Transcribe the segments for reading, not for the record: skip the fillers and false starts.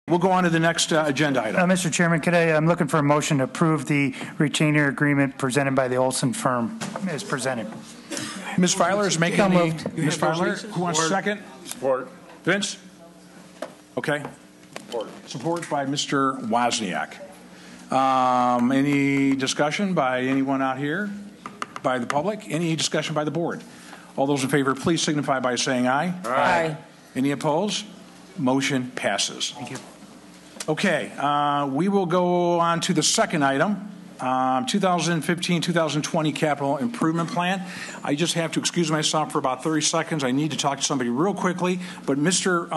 We'll go on to the next agenda item. Mr. Chairman, I'm looking for a motion to approve the retainer agreement presented by the Olson firm as presented. Ms. Filer is making Ms. Filer, who wants a second? Support. Vince? Okay. Support by Mr. Wozniak. Any discussion by anyone out here? By the public? Any discussion by the board? All those in favor, please signify by saying aye. Aye. Any opposed? Motion passes. Thank you. Okay, we will go on to the second item, 2015-2020 Capital Improvement Plan. I just have to excuse myself for about 30 seconds. I need to talk to somebody real quickly. But Mr.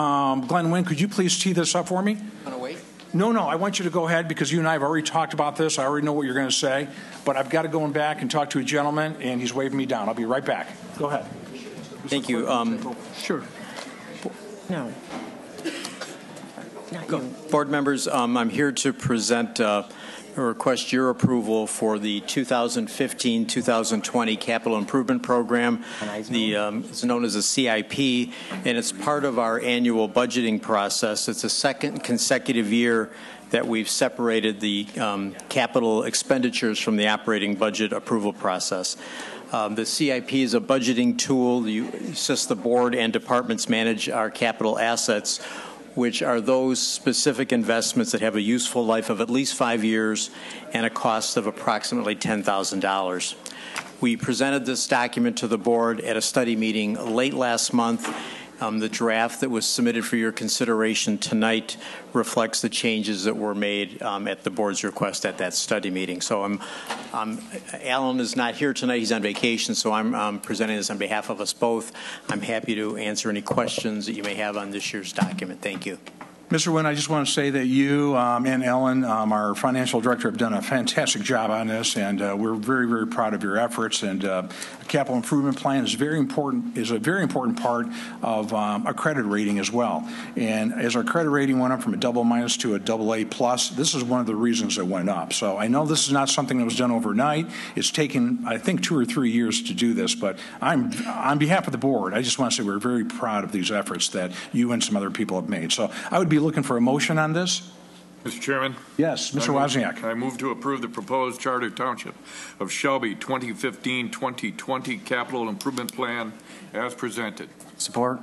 Glenn Wynn, could you please tee this up for me? Want to wait? No, I want you to go ahead because you and I have already talked about this. I already know what you're going to say. But I've got to go back and talk to a gentleman, and he's waving me down. I'll be right back. Go ahead. Thank you. Sure. No. Not you. Board members, I'm here to present or request your approval for the 2015-2020 Capital Improvement Program. It's known as a CIP, and it's part of our annual budgeting process. It's the second consecutive year that we've separated the capital expenditures from the operating budget approval process. The CIP is a budgeting tool. You assist the board and departments manage our capital assets, which are those specific investments that have a useful life of at least 5 years and a cost of approximately $10,000. We presented this document to the board at a study meeting late last month. The draft that was submitted for your consideration tonight reflects the changes that were made at the board's request at that study meeting. So Alan is not here tonight. He's on vacation, so I'm presenting this on behalf of us both. I'm happy to answer any questions that you may have on this year's document. Thank you. Mr. Wynn, I just want to say that you and Ellen, our financial director, have done a fantastic job on this, and we're very, very proud of your efforts. And a capital improvement plan is a very important part of a credit rating as well. And as our credit rating went up from a AA- to a AA+, this is one of the reasons it went up. So I know this is not something that was done overnight. It's taken, I think, 2 or 3 years to do this. But on behalf of the board, I just want to say we're very proud of these efforts that you and some other people have made. So I would be looking for a motion on this. Mr. Chairman? Yes, Mr. Wozniak. I move to approve the proposed Charter Township of Shelby 2015-2020 Capital Improvement Plan as presented. Support.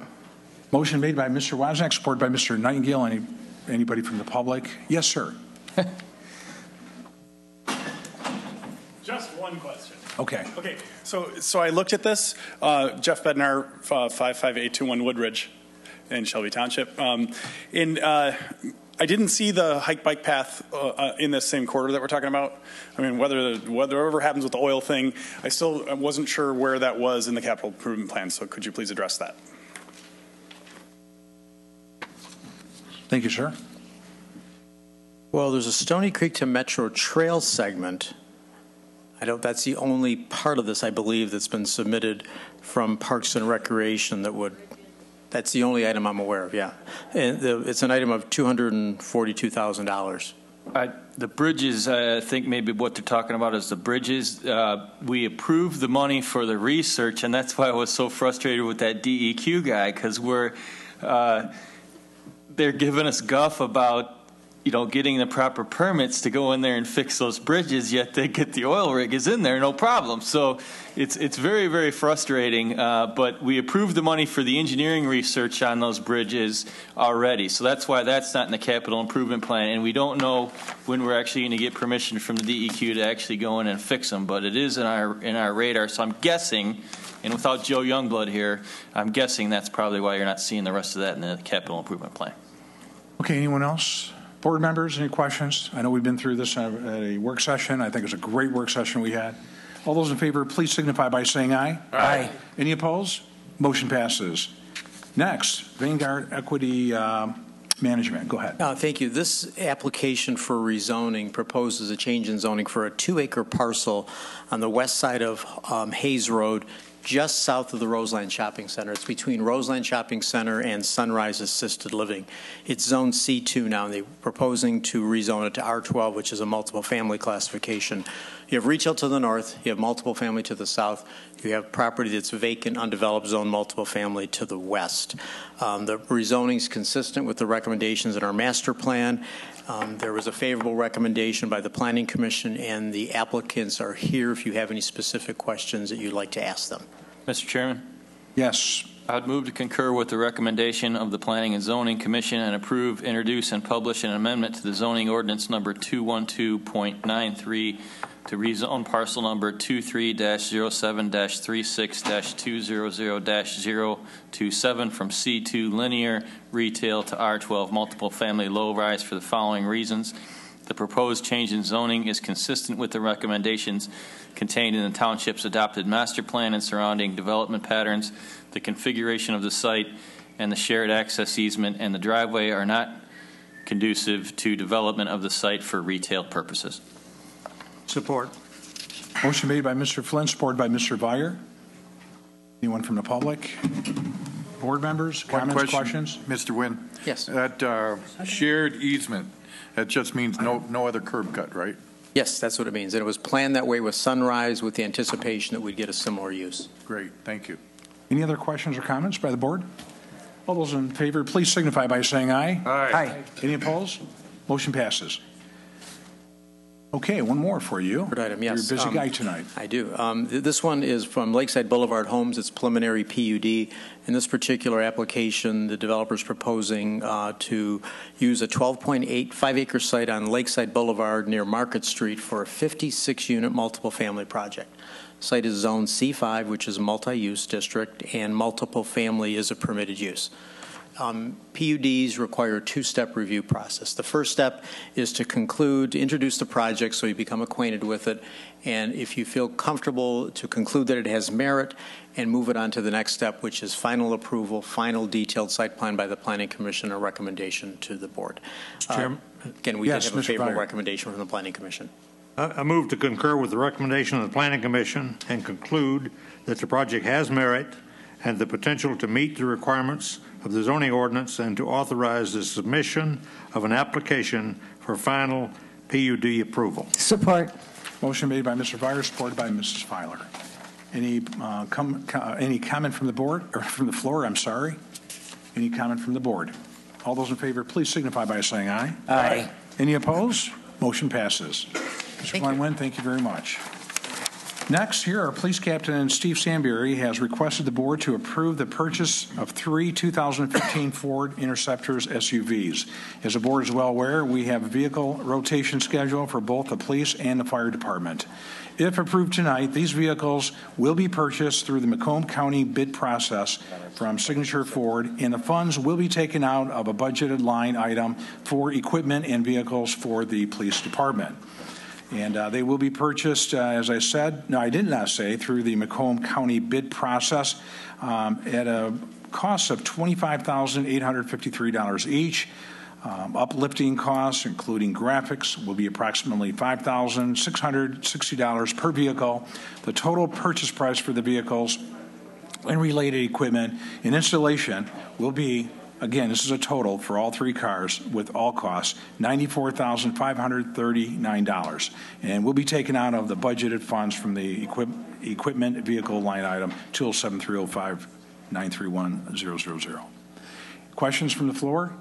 Motion made by Mr. Wozniak, supported by Mr. Nightingale. Anybody from the public? Yes, sir. Just one question. Okay. Okay. So I looked at this. Jeff Bednar, 55821 Woodridge in Shelby Township. I didn't see the hike bike path in this same quarter that we're talking about. I mean, whatever happens with the oil thing, I wasn't sure where that was in the capital improvement plan. So could you please address that? Thank you, sir. Well, there's a Stony Creek to Metro Trail segment. That's the only part of this, I believe, that's been submitted from Parks and Recreation that's the only item I'm aware of, yeah. And it's an item of $242,000. The bridges, I think maybe what they're talking about is the bridges. We approved the money for the research, and that's why I was so frustrated with that DEQ guy, because they're giving us guff about getting the proper permits to go in there and fix those bridges, yet they get the oil rig is in there, no problem. So it's very, very frustrating, but we approved the money for the engineering research on those bridges already. So that's why that's not in the capital improvement plan, and we don't know when we're actually going to get permission from the DEQ to actually go in and fix them, but it is in our radar. So I'm guessing, and without Joe Youngblood here, I'm guessing that's probably why you're not seeing the rest of that in the capital improvement plan. Okay, anyone else? Board members, any questions? I know we've been through this at a work session. I think it was a great work session we had. All those in favor, please signify by saying aye. Aye. Any opposed? Motion passes. Next, Vanguard Equity Management. Go ahead. Thank you. This application for rezoning proposes a change in zoning for a 2-acre parcel on the west side of Hayes Road just south of the Roseland Shopping Center. It's between Roseland Shopping Center and Sunrise Assisted Living. It's Zone C2 now, and they're proposing to rezone it to R12, which is a multiple family classification. You have retail to the north, you have multiple family to the south, you have property that's vacant, undeveloped zone, multiple family to the west. The rezoning is consistent with the recommendations in our master plan. There was a favorable recommendation by the Planning Commission, and the applicants are here if you have any specific questions that you'd like to ask them. Mr. Chairman? Yes. I'd move to concur with the recommendation of the Planning and Zoning Commission and approve, introduce, and publish an amendment to the zoning ordinance number 212.93 to rezone parcel number 23-07-36-200-027 from C2 linear retail to R12 multiple family low rise for the following reasons. The proposed change in zoning is consistent with the recommendations contained in the Township's adopted master plan and surrounding development patterns. The configuration of the site and the shared access easement and the driveway are not conducive to development of the site for retail purposes. Support. Motion made by Mr. Flynn, supported by Mr. Vire. Anyone from the public? Board members, comments, questions? Mr. Wynn? Yes. That shared easement, that just means no other curb cut, right? Yes, that's what it means. And it was planned that way with Sunrise with the anticipation that we'd get a similar use. Great, thank you. Any other questions or comments by the board? All those in favor, please signify by saying aye. Aye. Any opposed? Motion passes. Okay, one more for you. Third item, yes. You're a busy guy tonight. I do. This one is from Lakeside Boulevard Homes. It's preliminary PUD. In this particular application, the developer is proposing to use a 12.8 5-acre site on Lakeside Boulevard near Market Street for a 56-unit multiple family project. Site is Zone C5, which is a multi-use district, and multiple family is a permitted use. PUDs require a two-step review process. The first step is to introduce the project so you become acquainted with it, and if you feel comfortable to conclude that it has merit, and move it on to the next step, which is final approval, final detailed site plan by the Planning Commission, or recommendation to the board. Mr. Chairman? Again, we Yes, did have a Mr. favorable Byer. recommendation from the Planning Commission. I move to concur with the recommendation of the Planning Commission and conclude that the project has merit and the potential to meet the requirements of the zoning ordinance and to authorize the submission of an application for final PUD approval. Support. Motion made by Mr. Vire, supported by Mrs. Filer. Any comment from the board, or from the floor? I'm sorry. Any comment from the board? All those in favor, please signify by saying aye. Aye. Any opposed? Motion passes. Mr. Glenwyn, thank you very much. Next, here, our police captain, Steve Sanberry, has requested the board to approve the purchase of 3 2015 Ford Interceptors SUVs. As the board is well aware, we have a vehicle rotation schedule for both the police and the fire department. If approved tonight, these vehicles will be purchased through the Macomb County bid process from Signature Ford, and the funds will be taken out of a budgeted line item for equipment and vehicles for the police department. And they will be purchased, as I said, no, I did not say, through the Macomb County bid process at a cost of $25,853 each. Uplifting costs, including graphics, will be approximately $5,660 per vehicle. The total purchase price for the vehicles and related equipment and installation will be, again, this is a total for all 3 cars with all costs, $94,539, and will be taken out of the budgeted funds from the equipment vehicle line item 207-305-931-000. Questions from the floor?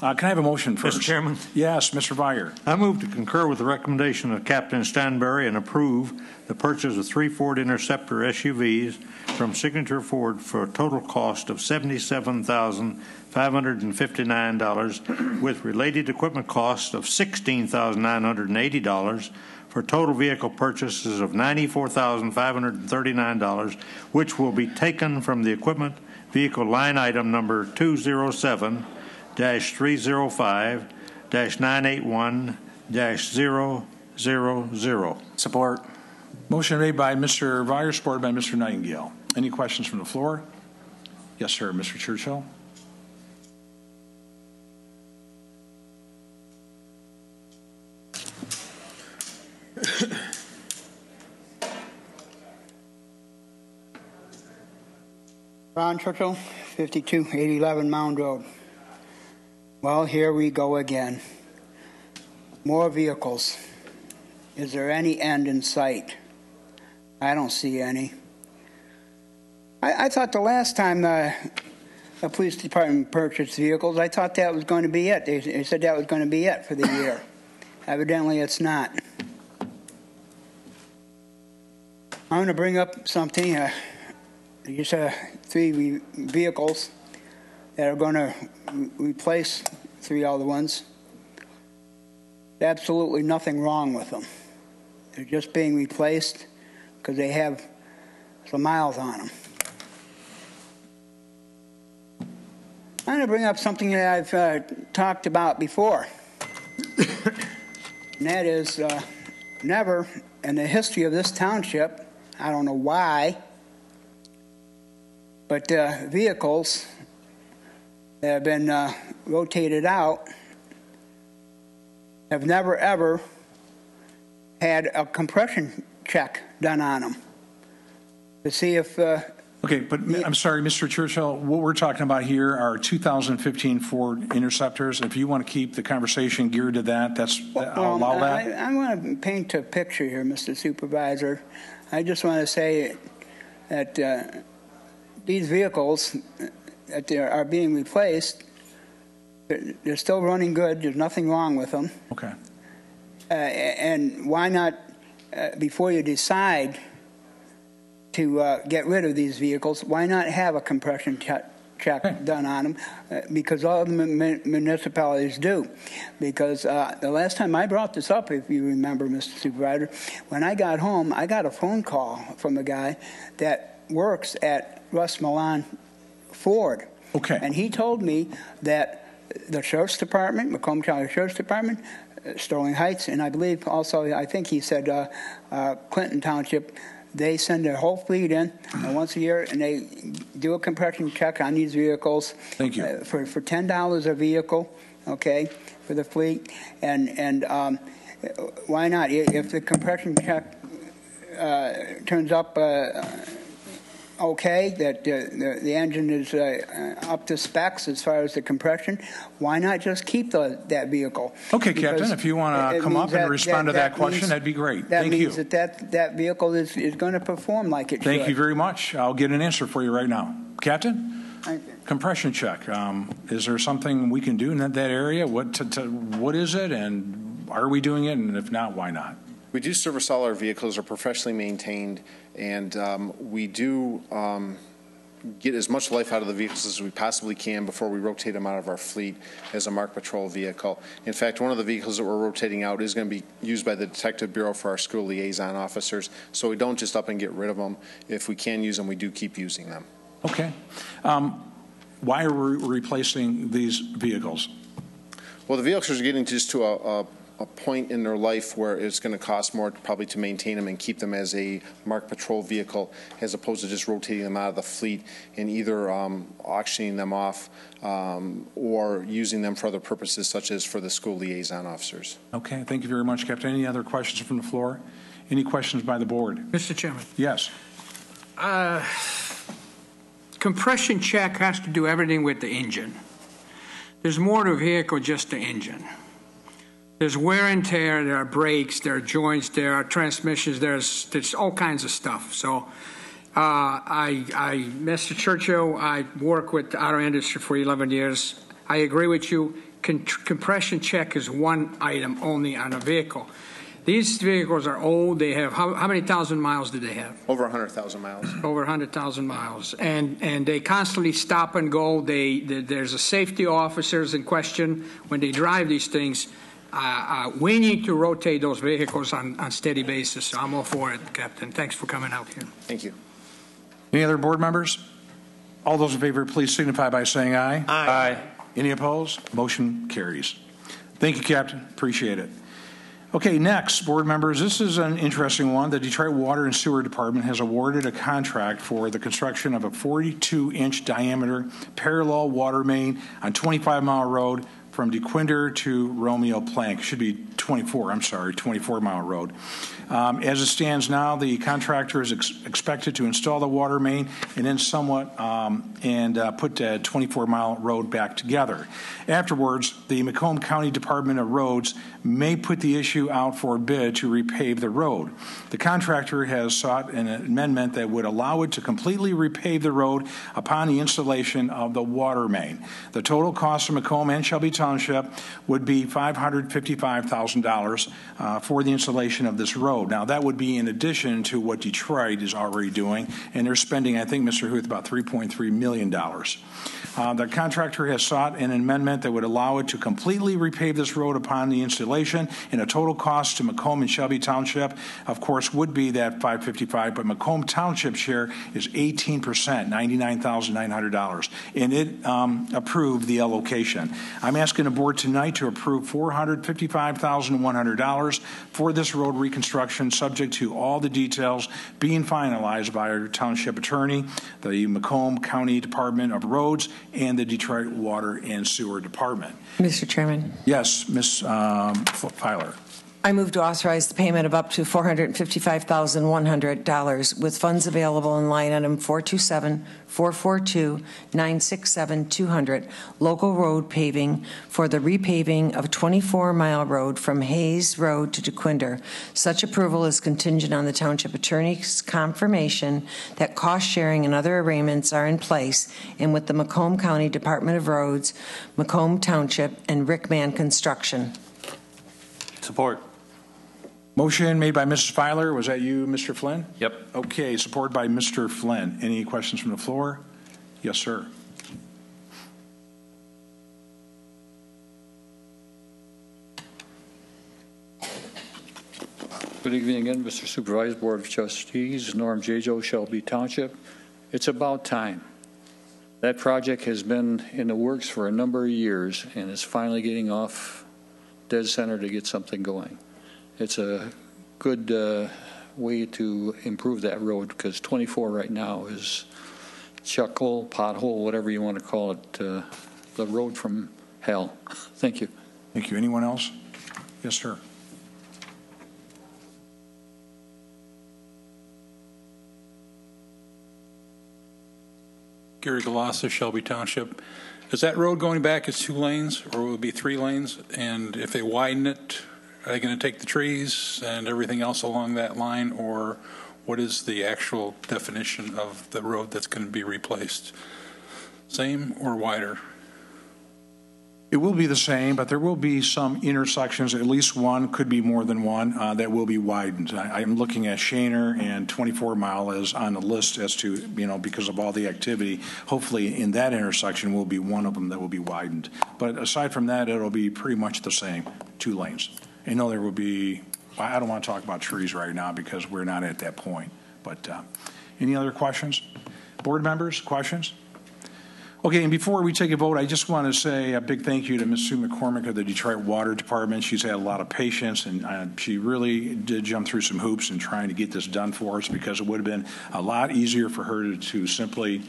Can I have a motion first? Mr. Chairman? Yes, Mr. Vire. I move to concur with the recommendation of Captain Stanberry and approve the purchase of 3 Ford Interceptor SUVs from Signature Ford for a total cost of $77,559 with related equipment costs of $16,980 for total vehicle purchases of $94,539, which will be taken from the equipment vehicle line item number 207-305-981-000. Support. Motion made by Mr. Vire, supported by Mr. Nightingale. Any questions from the floor? Yes, sir. Mr. Churchill. Ron Churchill, 52-811 Mound Road. Well, here we go again. More vehicles. Is there any end in sight? I don't see any. I thought the last time the police department purchased vehicles, I thought that was going to be it. They said that was going to be it for the year. Evidently, it's not. I'm going to bring up something. These 3 vehicles that are going to replace 3 other ones. Absolutely nothing wrong with them. They're just being replaced because they have some miles on them. I'm going to bring up something that I've talked about before. And that is never in the history of this township, I don't know why, but vehicles that have been rotated out have never, ever had a compression check done on them to see if... Okay, but I'm sorry, Mr. Churchill, what we're talking about here are 2015 Ford Interceptors. If you want to keep the conversation geared to that, I'll allow that. I want to paint a picture here, Mr. Supervisor. I just want to say that these vehicles that are being replaced, they're still running good. There's nothing wrong with them. Okay. And why not, before you decide to get rid of these vehicles, why not have a compression check done on them? Because all the municipalities do. Because the last time I brought this up, if you remember, Mr. Supervisor, when I got home, I got a phone call from a guy that works at Russ Milan Ford. Okay. And he told me that the Sheriff's Department, Macomb County Sheriff's Department, Sterling Heights, and I believe also, I think he said Clinton Township, they send their whole fleet in once a year, and they do a compression check on these vehicles. Thank you. For $10 a vehicle, okay, for the fleet. And why not? If the compression check turns up okay, that the engine is up to specs as far as the compression, why not just keep that vehicle? Okay, Captain, if you want to come up and respond to that question, that'd be great. Thank you. That means that vehicle is going to perform like it should. Thank you very much. I'll get an answer for you right now. Captain? Thank you. Compression check. Is there something we can do in that area? What is it, and are we doing it, and if not, why not? We do service all our vehicles, are professionally maintained, and we do get as much life out of the vehicles as we possibly can before we rotate them out of our fleet as a marked patrol vehicle. In fact, one of the vehicles that we're rotating out is going to be used by the Detective Bureau for our school liaison officers, so we don't just up and get rid of them. If we can use them, we do keep using them. Okay. Why are we replacing these vehicles? Well, the vehicles are getting just to a point in their life where it's going to cost more probably to maintain them and keep them as a marked patrol vehicle as opposed to just rotating them out of the fleet and either auctioning them off or using them for other purposes such as for the school liaison officers. Okay, thank you very much, Captain. Any other questions from the floor? Any questions by the board? Mr. Chairman. Yes. Compression check has to do everything with the engine. There's more to a vehicle just the engine. There's wear and tear, there are brakes, there are joints, there are transmissions, there's all kinds of stuff. So Mr. Churchill, I work with the auto industry for 11 years. I agree with you. Compression check is one item only on a vehicle. These vehicles are old. They have, how many thousand miles do they have? Over 100,000 miles. Over 100,000 miles. And they constantly stop and go. There's a safety officers in question when they drive these things. We need to rotate those vehicles on a steady basis. So I'm all for it, Captain. Thanks for coming out here. Thank you. Any other board members? All those in favor, please signify by saying aye. Aye. Any opposed? Motion carries. Thank you, Captain. Appreciate it. Okay, next, board members, this is an interesting one. The Detroit Water and Sewer Department has awarded a contract for the construction of a 42-inch diameter parallel water main on 25-mile road from DeQuinder to Romeo Plank. Should be 24-mile road. As it stands now, the contractor is expected to install the water main and then put the 24-mile road back together. Afterwards, the Macomb County Department of Roads may put the issue out for bid to repave the road. The contractor has sought an amendment that would allow it to completely repave the road upon the installation of the water main. The total cost of Macomb and Shelby Township would be $555,000 for the installation of this road. Now, that would be in addition to what Detroit is already doing, and they're spending, I think, Mr. Huth, about $3.3 million. The contractor has sought an amendment that would allow it to completely repave this road upon the installation, and a total cost to Macomb and Shelby Township, of course, would be that $555,000, but Macomb Township share is 18%, $99,900, and it approved the allocation. I'm asking the board tonight to approve $455,100 for this road reconstruction, subject to all the details being finalized by our township attorney, the Macomb County Department of Roads, and the Detroit Water and Sewer Department. Mr. Chairman. Yes, Ms. Filer. I move to authorize the payment of up to $455,100 with funds available in line item 427-442-967-200, local road paving for the repaving of 24-mile road from Hayes Road to DeQuinder. Such approval is contingent on the township attorney's confirmation that cost sharing and other arrangements are in place, and with the Macomb County Department of Roads, Macomb Township, and Rickman Construction. Support. Motion made by Mrs. Filer. Was that you, Mr. Flynn? Yep. Okay, supported by Mr. Flynn. Any questions from the floor? Yes, sir. Good evening again, Mr. Supervisor, Board of Trustees, Norm Jajo, Shelby Township. It's about time. That project has been in the works for a number of years and is finally getting off dead center to get something going. It's a good way to improve that road, because 24 right now is chuckle, pothole, whatever you want to call it, the road from hell. Thank you. Thank you. Anyone else? Yes, sir. Gary Galassa, Shelby Township. Is that road going back as 2 lanes, or will it be 3 lanes? And if they widen it, are they going to take the trees and everything else along that line, or what is the actual definition of the road that's going to be replaced? Same or wider? It will be the same, but there will be some intersections, at least one, could be more than one, that will be widened. I'm looking at Shaner, and 24-mile is on the list as to, because of all the activity. Hopefully in that intersection will be one of them that will be widened. But aside from that, it'll be pretty much the same, 2 lanes. I know there will be, I don't want to talk about trees right now because we're not at that point. But any other questions? Board members, questions? Okay, and before we take a vote, I just want to say a big thank you to Ms. Sue McCormick of the Detroit Water Department. She's had a lot of patience, and she really did jump through some hoops in trying to get this done for us, because it would have been a lot easier for her to simply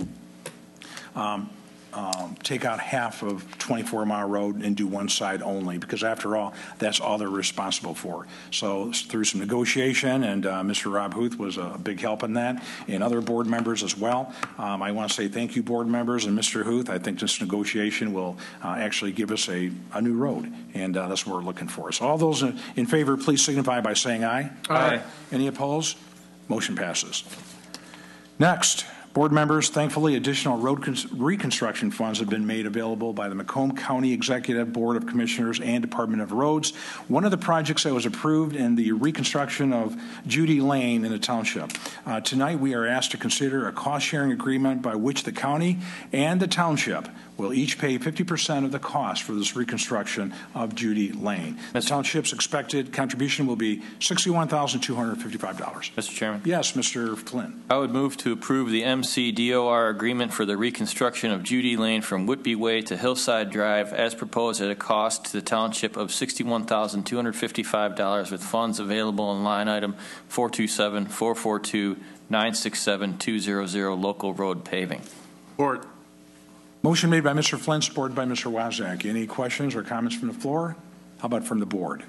take out half of 24-mile road and do one side only, because after all, that's all they're responsible for. So through some negotiation, and Mr. Rob Huth was a big help in that, and other board members as well. I want to say thank you, board members, and Mr. Huth. I think this negotiation will actually give us a new road, and that's what we're looking for. So all those in favor, please signify by saying aye. Aye. Any opposed? Motion passes. Next. Board members, thankfully, additional road reconstruction funds have been made available by the Macomb County Executive Board of Commissioners and Department of Roads. One of the projects that was approved in the reconstruction of Judy Lane in the township. Tonight, we are asked to consider a cost-sharing agreement by which the county and the township will each pay 50% of the cost for this reconstruction of Judy Lane. The township's expected contribution will be $61,255. Mr. Chairman. Yes, Mr. Flynn. I would move to approve the MCDOR agreement for the reconstruction of Judy Lane from Whitby Way to Hillside Drive as proposed at a cost to the township of $61,255 with funds available in line item 427-442-967-200 local road paving. Support. Motion made by Mr. Flynn, supported by Mr. Wozniak. Any questions or comments from the floor? How about from the board?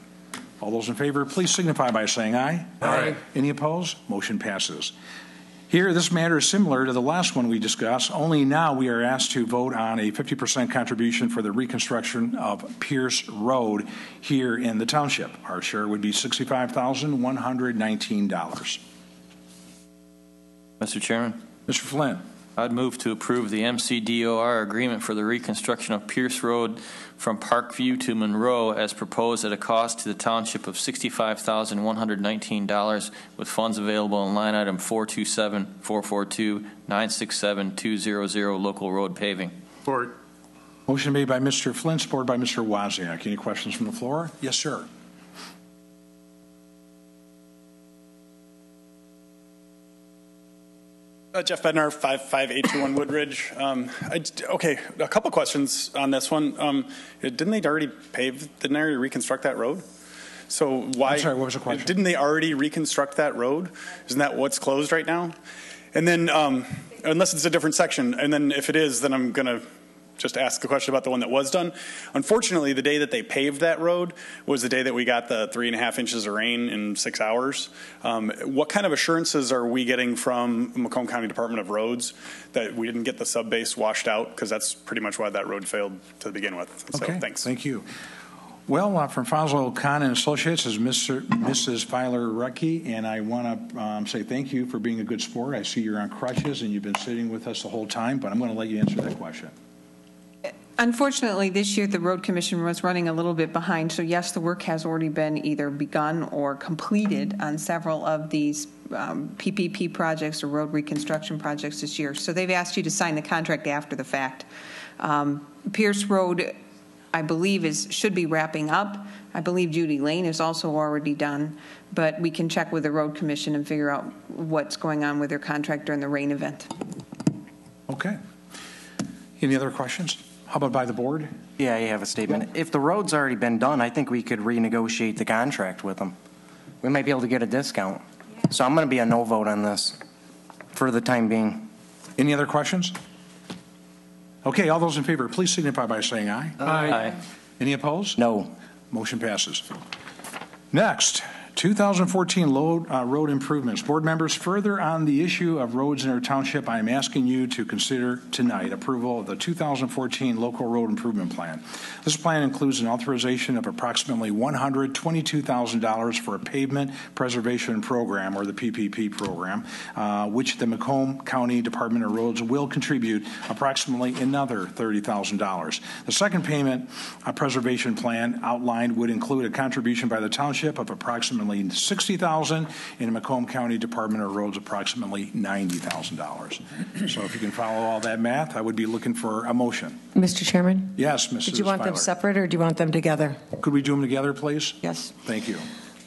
All those in favor, please signify by saying aye. Aye. Any opposed? Motion passes. Here, this matter is similar to the last one we discussed, only now we are asked to vote on a 50% contribution for the reconstruction of Pierce Road here in the township. Our share would be $65,119. Mr. Chairman, Mr. Flynn. I'd move to approve the MCDOR agreement for the reconstruction of Pierce Road from Parkview to Monroe as proposed at a cost to the township of $65,119 with funds available in line item 427-442-967-200 local road paving. Support. Motion made by Mr. Flynn, supported by Mr. Wozniak. Any questions from the floor? Yes, sir. Jeff Bednar, 55821 Woodridge. Okay, a couple questions on this one. Didn't they already reconstruct that road? So why? I'm sorry, what was the question? Didn't they already reconstruct that road? Isn't that what's closed right now? And then, unless it's a different section, and then if it is, then I'm going to just ask the question about the one that was done. Unfortunately, the day that they paved that road was the day that we got the 3.5 inches of rain in 6 hours. What kind of assurances are we getting from Macomb County Department of Roads that we didn't get the sub-base washed out? Because that's pretty much why that road failed to begin with. So, okay, thanks. Thank you. Well, from Foswell, Kahn and Associates is Mrs. Filer-Rucky, and I want to say thank you for being a good sport. I see you're on crutches and you've been sitting with us the whole time, but I'm going to let you answer that question. Unfortunately, this year the Road Commission was running a little bit behind, so yes, the work has already been either begun or completed on several of these PPP projects or road reconstruction projects this year. So they've asked you to sign the contract after the fact. Pierce Road, I believe, should be wrapping up. I believe Judy Lane is also already done, but we can check with the Road Commission and figure out what's going on with their contract during the rain event. Okay. Any other questions? How about by the board? Yeah, you have a statement. If the road's already been done, I think we could renegotiate the contract with them. We might be able to get a discount. So I'm going to be a no vote on this for the time being. Any other questions? Okay, all those in favor, please signify by saying aye. Aye. Any opposed? No. Motion passes. Next, 2014 road improvements. Board members, further on the issue of roads in our township, I am asking you to consider tonight approval of the 2014 local road improvement plan. This plan includes an authorization of approximately $122,000 for a pavement preservation program, or the PPP program, which the Macomb County Department of Roads will contribute approximately another $30,000. The second pavement preservation plan outlined would include a contribution by the township of approximately $60,000, in the Macomb County Department of Roads approximately $90,000. So if you can follow all that math, I would be looking for a motion. Mr. Chairman? Yes, Mrs. Did you want them Filer. separate or do you want them together? Could we do them together, please? Yes. Thank you.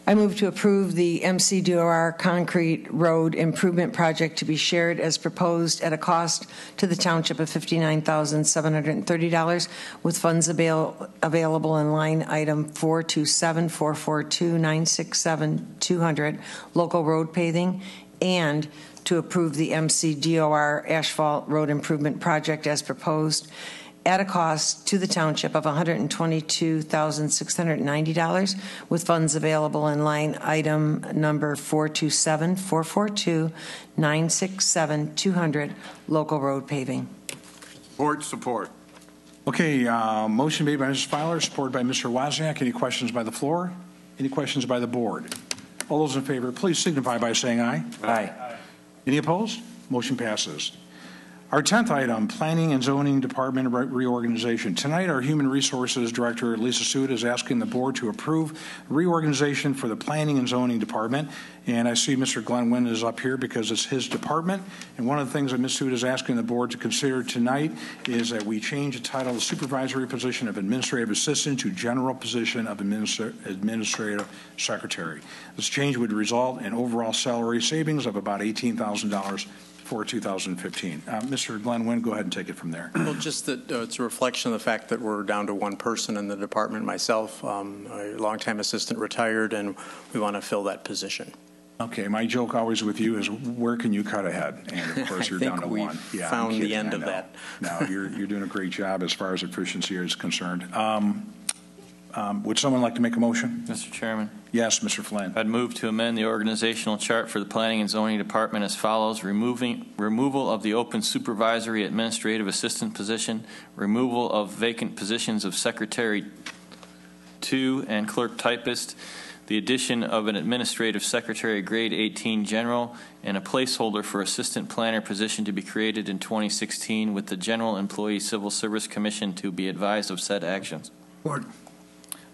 I move to approve the MCDOR concrete road improvement project to be shared as proposed at a cost to the township of $59,730 with funds available in line item 427-442-967-200 local road paving, and to approve the MCDOR asphalt road improvement project as proposed at a cost to the township of $122,690 with funds available in line item number 427-442-967-200 local road paving. Support. Okay, motion made by Mrs. Filer, supported by Mr. Wozniak. Any questions by the floor? Any questions by the board? All those in favor, please signify by saying aye. Aye. Any opposed? Motion passes. Our 10th item, Planning and Zoning Department reorganization. Tonight, our Human Resources Director, Lisa Sood, is asking the board to approve reorganization for the Planning and Zoning Department. And I see Mr. Glenn Wynn is up here because it's his department. And one of the things that Ms. Sood is asking the board to consider tonight is that we change the title of the supervisory position of administrative assistant to general position of administrative secretary. This change would result in overall salary savings of about $18,000 for 2015. Mr. Glenn Wynn, go ahead and take it from there. Well, just that it's a reflection of the fact that we're down to one person in the department, myself, a longtime assistant retired, and we want to fill that position. Okay, my joke always with you is where can you cut ahead? And of course you're down to one. Yeah, found the end of that. No, you're doing a great job as far as efficiency is concerned. Would someone like to make a motion? Mr. Chairman, Yes, Mr. Flynn. I'd move to amend the organizational chart for the Planning and Zoning Department as follows: removal of the open supervisory administrative assistant position, removal of vacant positions of Secretary 2 and Clerk Typist, the addition of an administrative secretary grade 18 general, and a placeholder for assistant planner position to be created in 2016 with the General Employee Civil Service Commission to be advised of said actions. Support.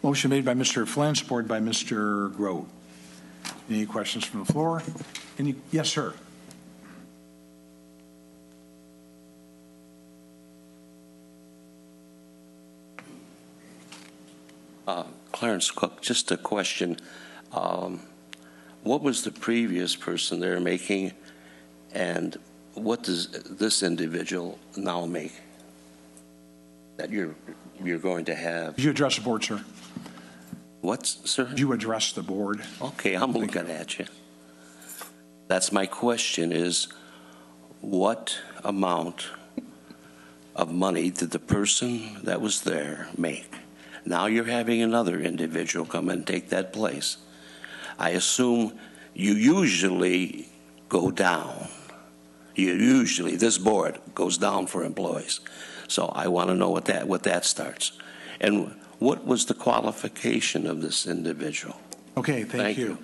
Motion made by Mr. Flynn, supported by Mr. Grote. Any questions from the floor? Yes, sir. Clarence Cook, just a question. What was the previous person there making, and what does this individual now make that you're going to have? Did you address the board, sir? What, sir? Did you address the board? Okay, I'm looking at you. That's my question is, what amount of money did the person that was there make? Now you're having another individual come and take that place. I assume you usually go down. This board goes down for employees. So I want to know what that starts. And what was the qualification of this individual? Okay, thank you.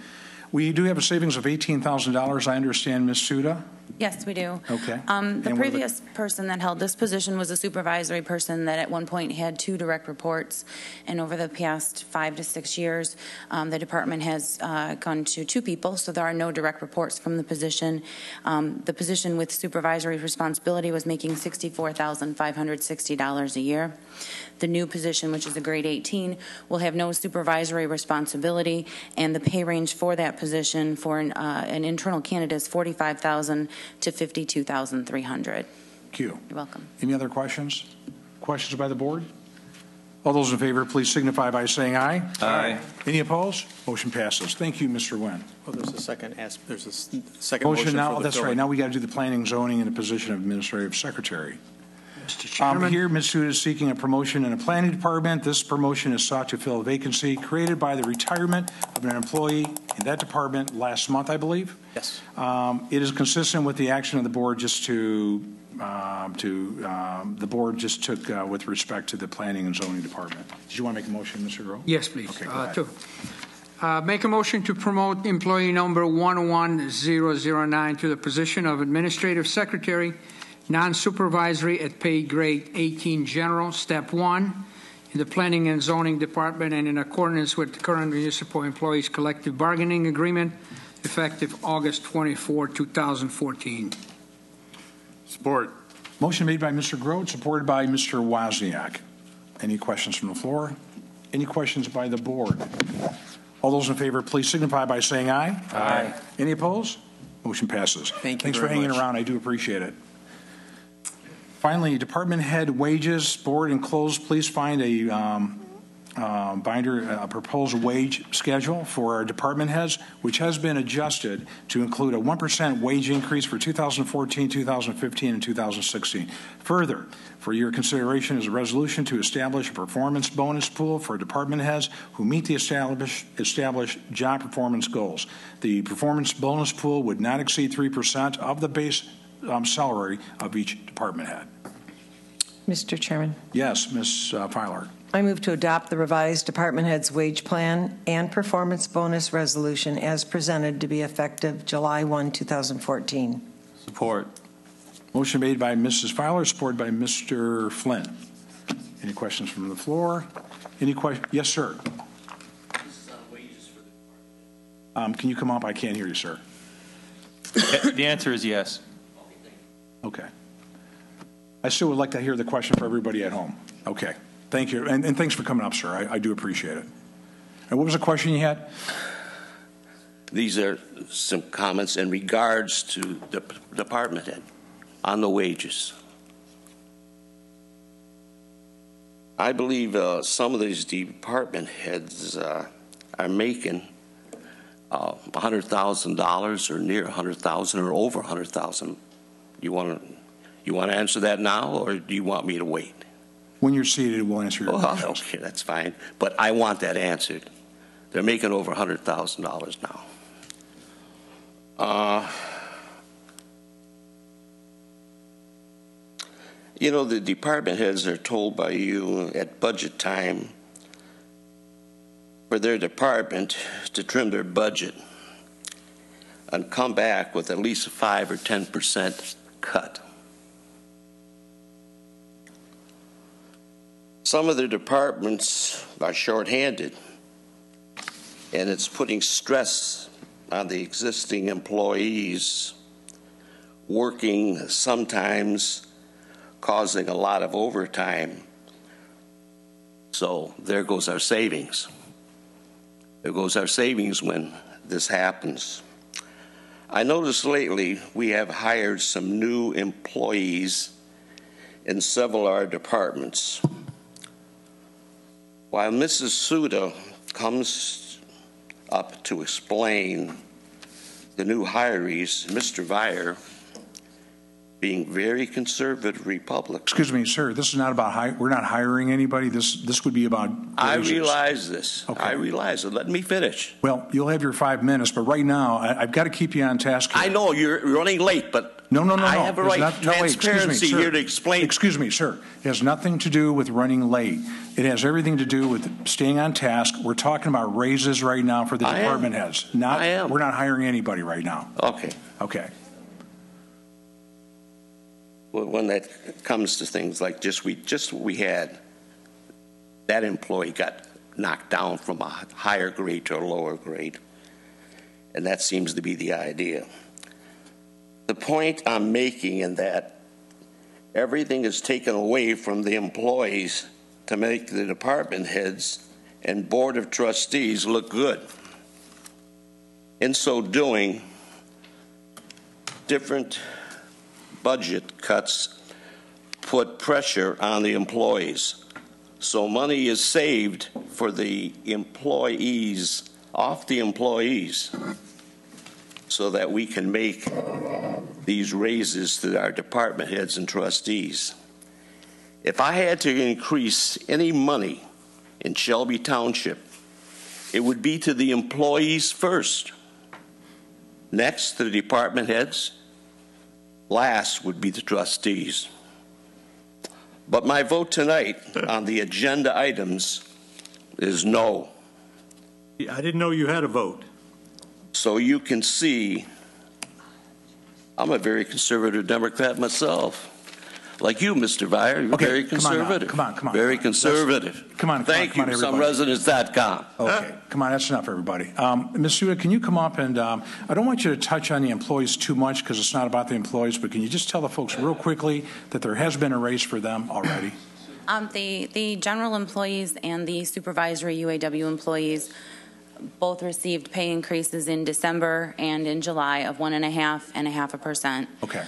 We do have a savings of $18,000, I understand, Ms. Suda? Yes, we do. Okay. The previous person that held this position was a supervisory person that at one point had 2 direct reports, and over the past 5 to 6 years, the department has gone to 2 people, so there are no direct reports from the position. The position with supervisory responsibility was making $64,560 a year. The new position, which is a grade 18, will have no supervisory responsibility, and the pay range for that position for an internal candidate is $45,000 to $52,300. Thank you. You're welcome. Any other questions? Questions by the board? All those in favor, please signify by saying aye. Aye. Any opposed? Motion passes. Thank you, Mr. Nguyen. Well, there's a second motion now. for the That's filling. right. Now we got to do the planning and zoning in the position of administrative secretary. Mr. Chairman. Here, Ms. Suda is seeking a promotion in the planning department. This promotion is sought to fill a vacancy created by the retirement of an employee in that department last month, I believe. Yes. It is consistent with the action of the board the board just took with respect to the planning and zoning department. Did you want to make a motion, Mr. Groh? Yes, please. Okay, go ahead. Make a motion to promote employee number 11009 to the position of administrative secretary, non-supervisory at pay grade 18 general, step 1, in the planning and zoning department, and in accordance with the current municipal employees collective bargaining agreement, effective August 24, 2014. Support. Motion made by Mr. Grote, supported by Mr. Wozniak. Any questions from the floor? Any questions by the board? All those in favor, please signify by saying aye. Aye. Any opposed? Motion passes. Thank you Thanks very for hanging much. around. I do appreciate it. Finally, department head wages, board enclosed, please find a binder, a proposed wage schedule for our department heads, which has been adjusted to include a 1% wage increase for 2014, 2015, and 2016. Further, for your consideration is a resolution to establish a performance bonus pool for department heads who meet the established job performance goals. The performance bonus pool would not exceed 3% of the base salary of each department head. Mr. Chairman, Yes, Ms. Filer. I move to adopt the revised department head's wage plan and performance bonus resolution as presented to be effective July 1, 2014. Support. Motion made by Mrs. Filer, supported by Mr. Flynn. Any questions from the floor? Any questions? Yes, sir. Can you come up? I can't hear you, sir. The answer is yes. Okay. I still would like to hear the question for everybody at home. Okay. Thank you. And thanks for coming up, sir. I do appreciate it. And what was the question you had? These are some comments in regards to the department head on the wages. I believe some of these department heads are making $100,000 or near $100,000 or over $100,000. You want to answer that now, or do you want me to wait? When you're seated, we'll answer your questions. Okay, that's fine. But I want that answered. They're making over $100,000 now. You know, the department heads are told by you at budget time for their department to trim their budget and come back with at least a 5 or 10% cut. Some of the departments are shorthanded, and it's putting stress on the existing employees, working sometimes causing a lot of overtime. So there goes our savings. There goes our savings when this happens. I noticed lately we have hired some new employees in several of our departments. While Mrs. Suda comes up to explain the new hirees, Mr. Vire, being very conservative Republican. Excuse me, sir. This is not about we're not hiring anybody. This would be about raises. I realize this. Okay. I realize it. Let me finish. Well, you'll have your 5 minutes, but right now I've got to keep you on task here. I know you're running late, but no. I have a right to transparency here to explain. Excuse me, sir. It has nothing to do with running late. It has everything to do with staying on task. We're talking about raises right now for the department heads. We're not hiring anybody right now. Okay. Okay. Well, when that comes to things like just what we had, that employee got knocked down from a higher grade to a lower grade, and that seems to be the idea. The point I'm making in that everything is taken away from the employees to make the department heads and board of trustees look good. In so doing, different budget cuts put pressure on the employees. So money is saved for the employees, off the employees, so that we can make these raises to our department heads and trustees. If I had to increase any money in Shelby Township, it would be to the employees first, next to the department heads, last would be the trustees. But my vote tonight on the agenda items is no. I didn't know you had a vote. So you can see, I'm a very conservative Democrat myself. Like you, Mr. Vire, you're very conservative. Come on. Very conservative. Come on, Thank you, SomeResidents.com. Okay, come on, that's enough, everybody. Ms. Suda, can you come up and, I don't want you to touch on the employees too much because it's not about the employees, but can you just tell the folks real quickly that there has been a raise for them already? The general employees and the supervisory UAW employees both received pay increases in December and in July of 1.5% and 0.5%. Okay.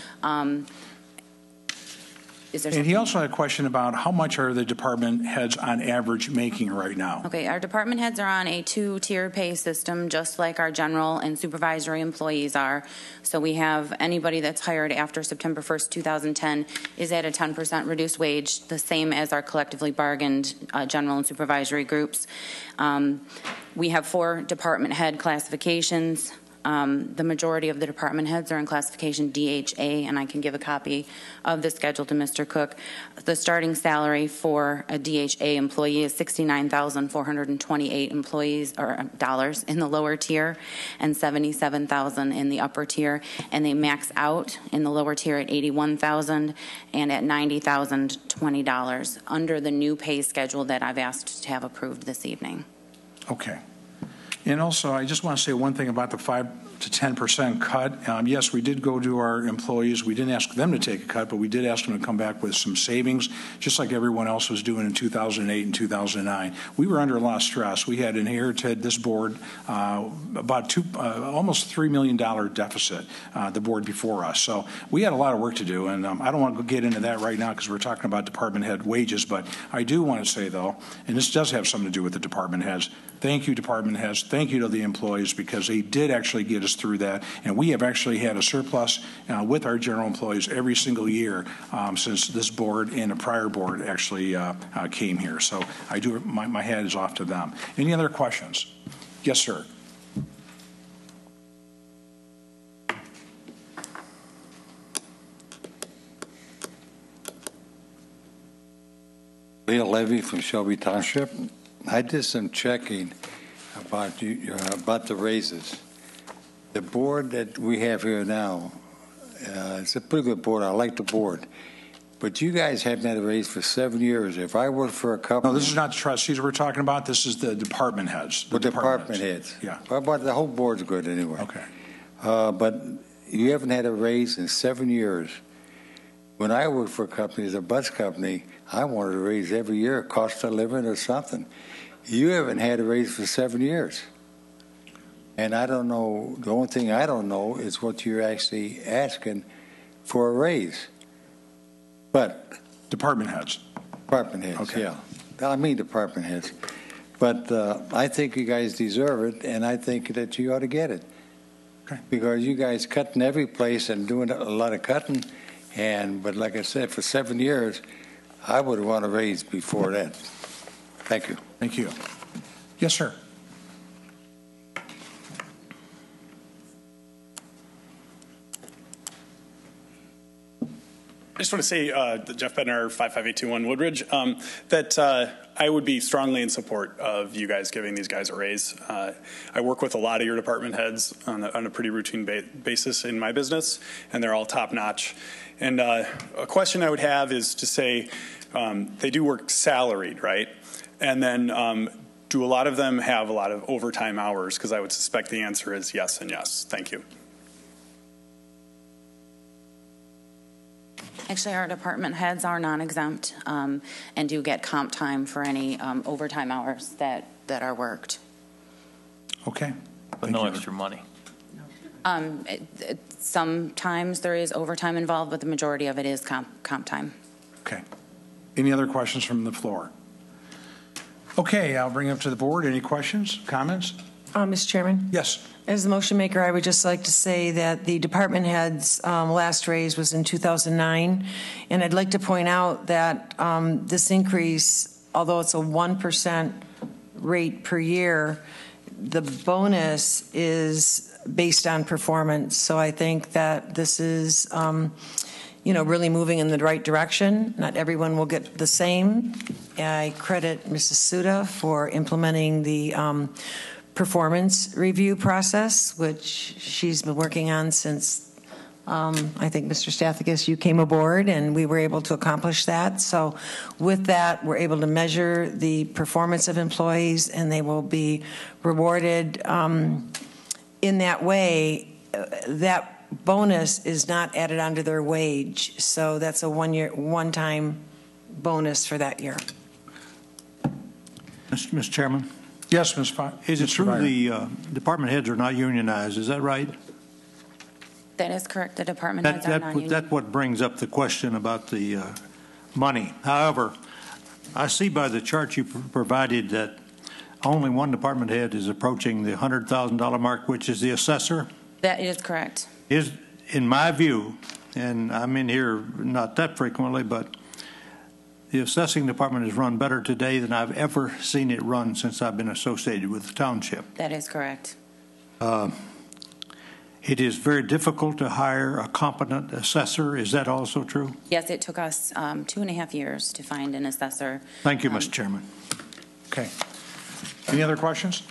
And he also had a question about how much are the department heads on average making right now? Okay, our department heads are on a 2-tier pay system, just like our general and supervisory employees are. So we have anybody that's hired after September 1st, 2010 is at a 10% reduced wage, the same as our collectively bargained general and supervisory groups. We have 4 department head classifications. The majority of the department heads are in classification DHA, and I can give a copy of the schedule to Mr. Cook. The starting salary for a DHA employee is $69,428 dollars in the lower tier and $77,000 in the upper tier, and they max out in the lower tier at $81,000 and at $90,020 under the new pay schedule that I've asked to have approved this evening. Okay. And also, I just want to say one thing about the 5 to 10% cut. Yes, we did go to our employees. We didn't ask them to take a cut, but we did ask them to come back with some savings, just like everyone else was doing in 2008 and 2009. We were under a lot of stress. We had inherited this board about almost $3 million deficit, the board before us. So we had a lot of work to do, and I don't want to get into that right now because we're talking about department head wages, but I do want to say, though, and this does have something to do with the department heads, thank you, department heads. Thank you to the employees because they did actually get us through that. And we have actually had a surplus with our general employees every single year since this board and a prior board actually came here. So I do, my hat is off to them. Any other questions? Yes, sir. Leah Levy from Shelby Township. I did some checking about the raises. The board that we have here now, it's a pretty good board. I like the board. But you guys haven't had a raise for 7 years. If I worked for a company... No, this is not the trustees we're talking about. This is the department heads. The department heads. Yeah. But the whole board's good anyway. Okay. But you haven't had a raise in 7 years. When I worked for a company, as a bus company, I wanted a raise every year, cost of living or something. You haven't had a raise for 7 years. And I don't know, the only thing I don't know is what you're actually asking for a raise. But department heads. Department heads, okay. Yeah. I mean department heads. But I think you guys deserve it, and I think that you ought to get it. Okay. Because you guys cutting every place and doing a lot of cutting. But like I said, for 7 years, I would want a raise before that. Thank you. Thank you. Yes, sir. I just want to say, Jeff Bednar, 55821 Woodridge, that I would be strongly in support of you guys giving these guys a raise. I work with a lot of your department heads on a pretty routine basis in my business, and they're all top-notch. And a question I would have is to say, they do work salaried, right? And then do a lot of them have a lot of overtime hours? Because I would suspect the answer is yes and yes. Thank you. Actually, our department heads are non-exempt and do get comp time for any overtime hours that are worked. Okay. But no extra money. Sometimes there is overtime involved, but the majority of it is comp time. Okay. Any other questions from the floor? Okay, I'll bring it up to the board. Any questions, comments? Mr. Chairman? Yes. As the motion maker, I would just like to say that the department head's last raise was in 2009, and I'd like to point out that this increase, although it's a 1% rate per year, the bonus is based on performance. So I think that this is, really moving in the right direction. Not everyone will get the same. I credit Mrs. Suda for implementing the performance review process, which she's been working on since I think, Mr. Stathakis, you came aboard, and we were able to accomplish that. So with that, we're able to measure the performance of employees, and they will be rewarded in that way. That bonus is not added onto their wage, so that's a one-time bonus for that year. Mr. Chairman? Yes, Ms. Fine. Is it true the department heads are not unionized? Is that right? That is correct. The department heads are non-union. That's what brings up the question about the money. However, I see by the chart you provided that only one department head is approaching the $100,000 mark, which is the assessor. That is correct. Is, in my view, and I'm in here not that frequently, but the assessing department is run better today than I've ever seen it run since I've been associated with the township. That is correct. It is very difficult to hire a competent assessor. Is that also true? Yes, it took us 2.5 years to find an assessor. Thank you, Mr. Chairman. Okay. Any other questions?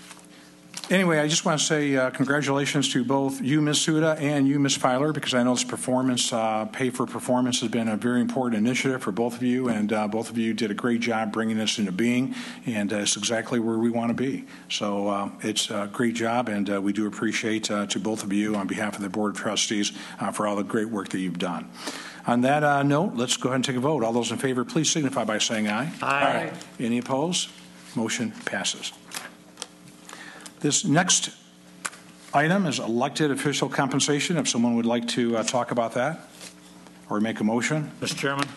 Anyway, I just want to say congratulations to both you, Ms. Suda, and you, Ms. Filer, because I know this performance, pay for performance has been a very important initiative for both of you, and both of you did a great job bringing this into being, and it's exactly where we want to be. So it's a great job, and we do appreciate to both of you on behalf of the Board of Trustees for all the great work that you've done. On that note, let's go ahead and take a vote. All those in favor, please signify by saying aye. Aye. Any opposed? Motion passes. This next item is elected official compensation. If someone would like to talk about that or make a motion. Mr. Chairman?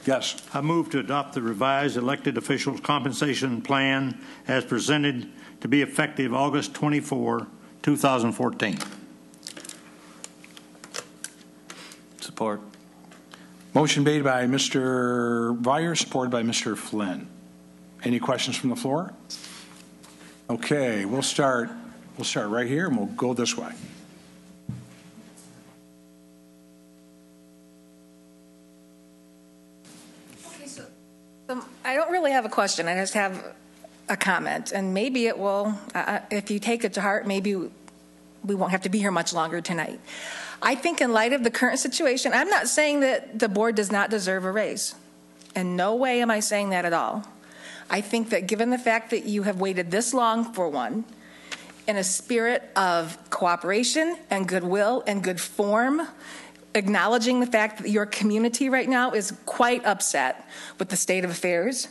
Yes. I move to adopt the revised elected officials compensation plan as presented to be effective August 24, 2014. Support. Motion made by Mr. Vire, supported by Mr. Flynn. Any questions from the floor? Okay, we'll start right here, and we'll go this way. Okay, so I don't really have a question. I just have a comment, and maybe it will, if you take it to heart, maybe we won't have to be here much longer tonight. I think in light of the current situation, I'm not saying that the board does not deserve a raise. In no way am I saying that at all. I think that given the fact that you have waited this long for one, in a spirit of cooperation and goodwill and good form, acknowledging the fact that your community right now is quite upset with the state of affairs,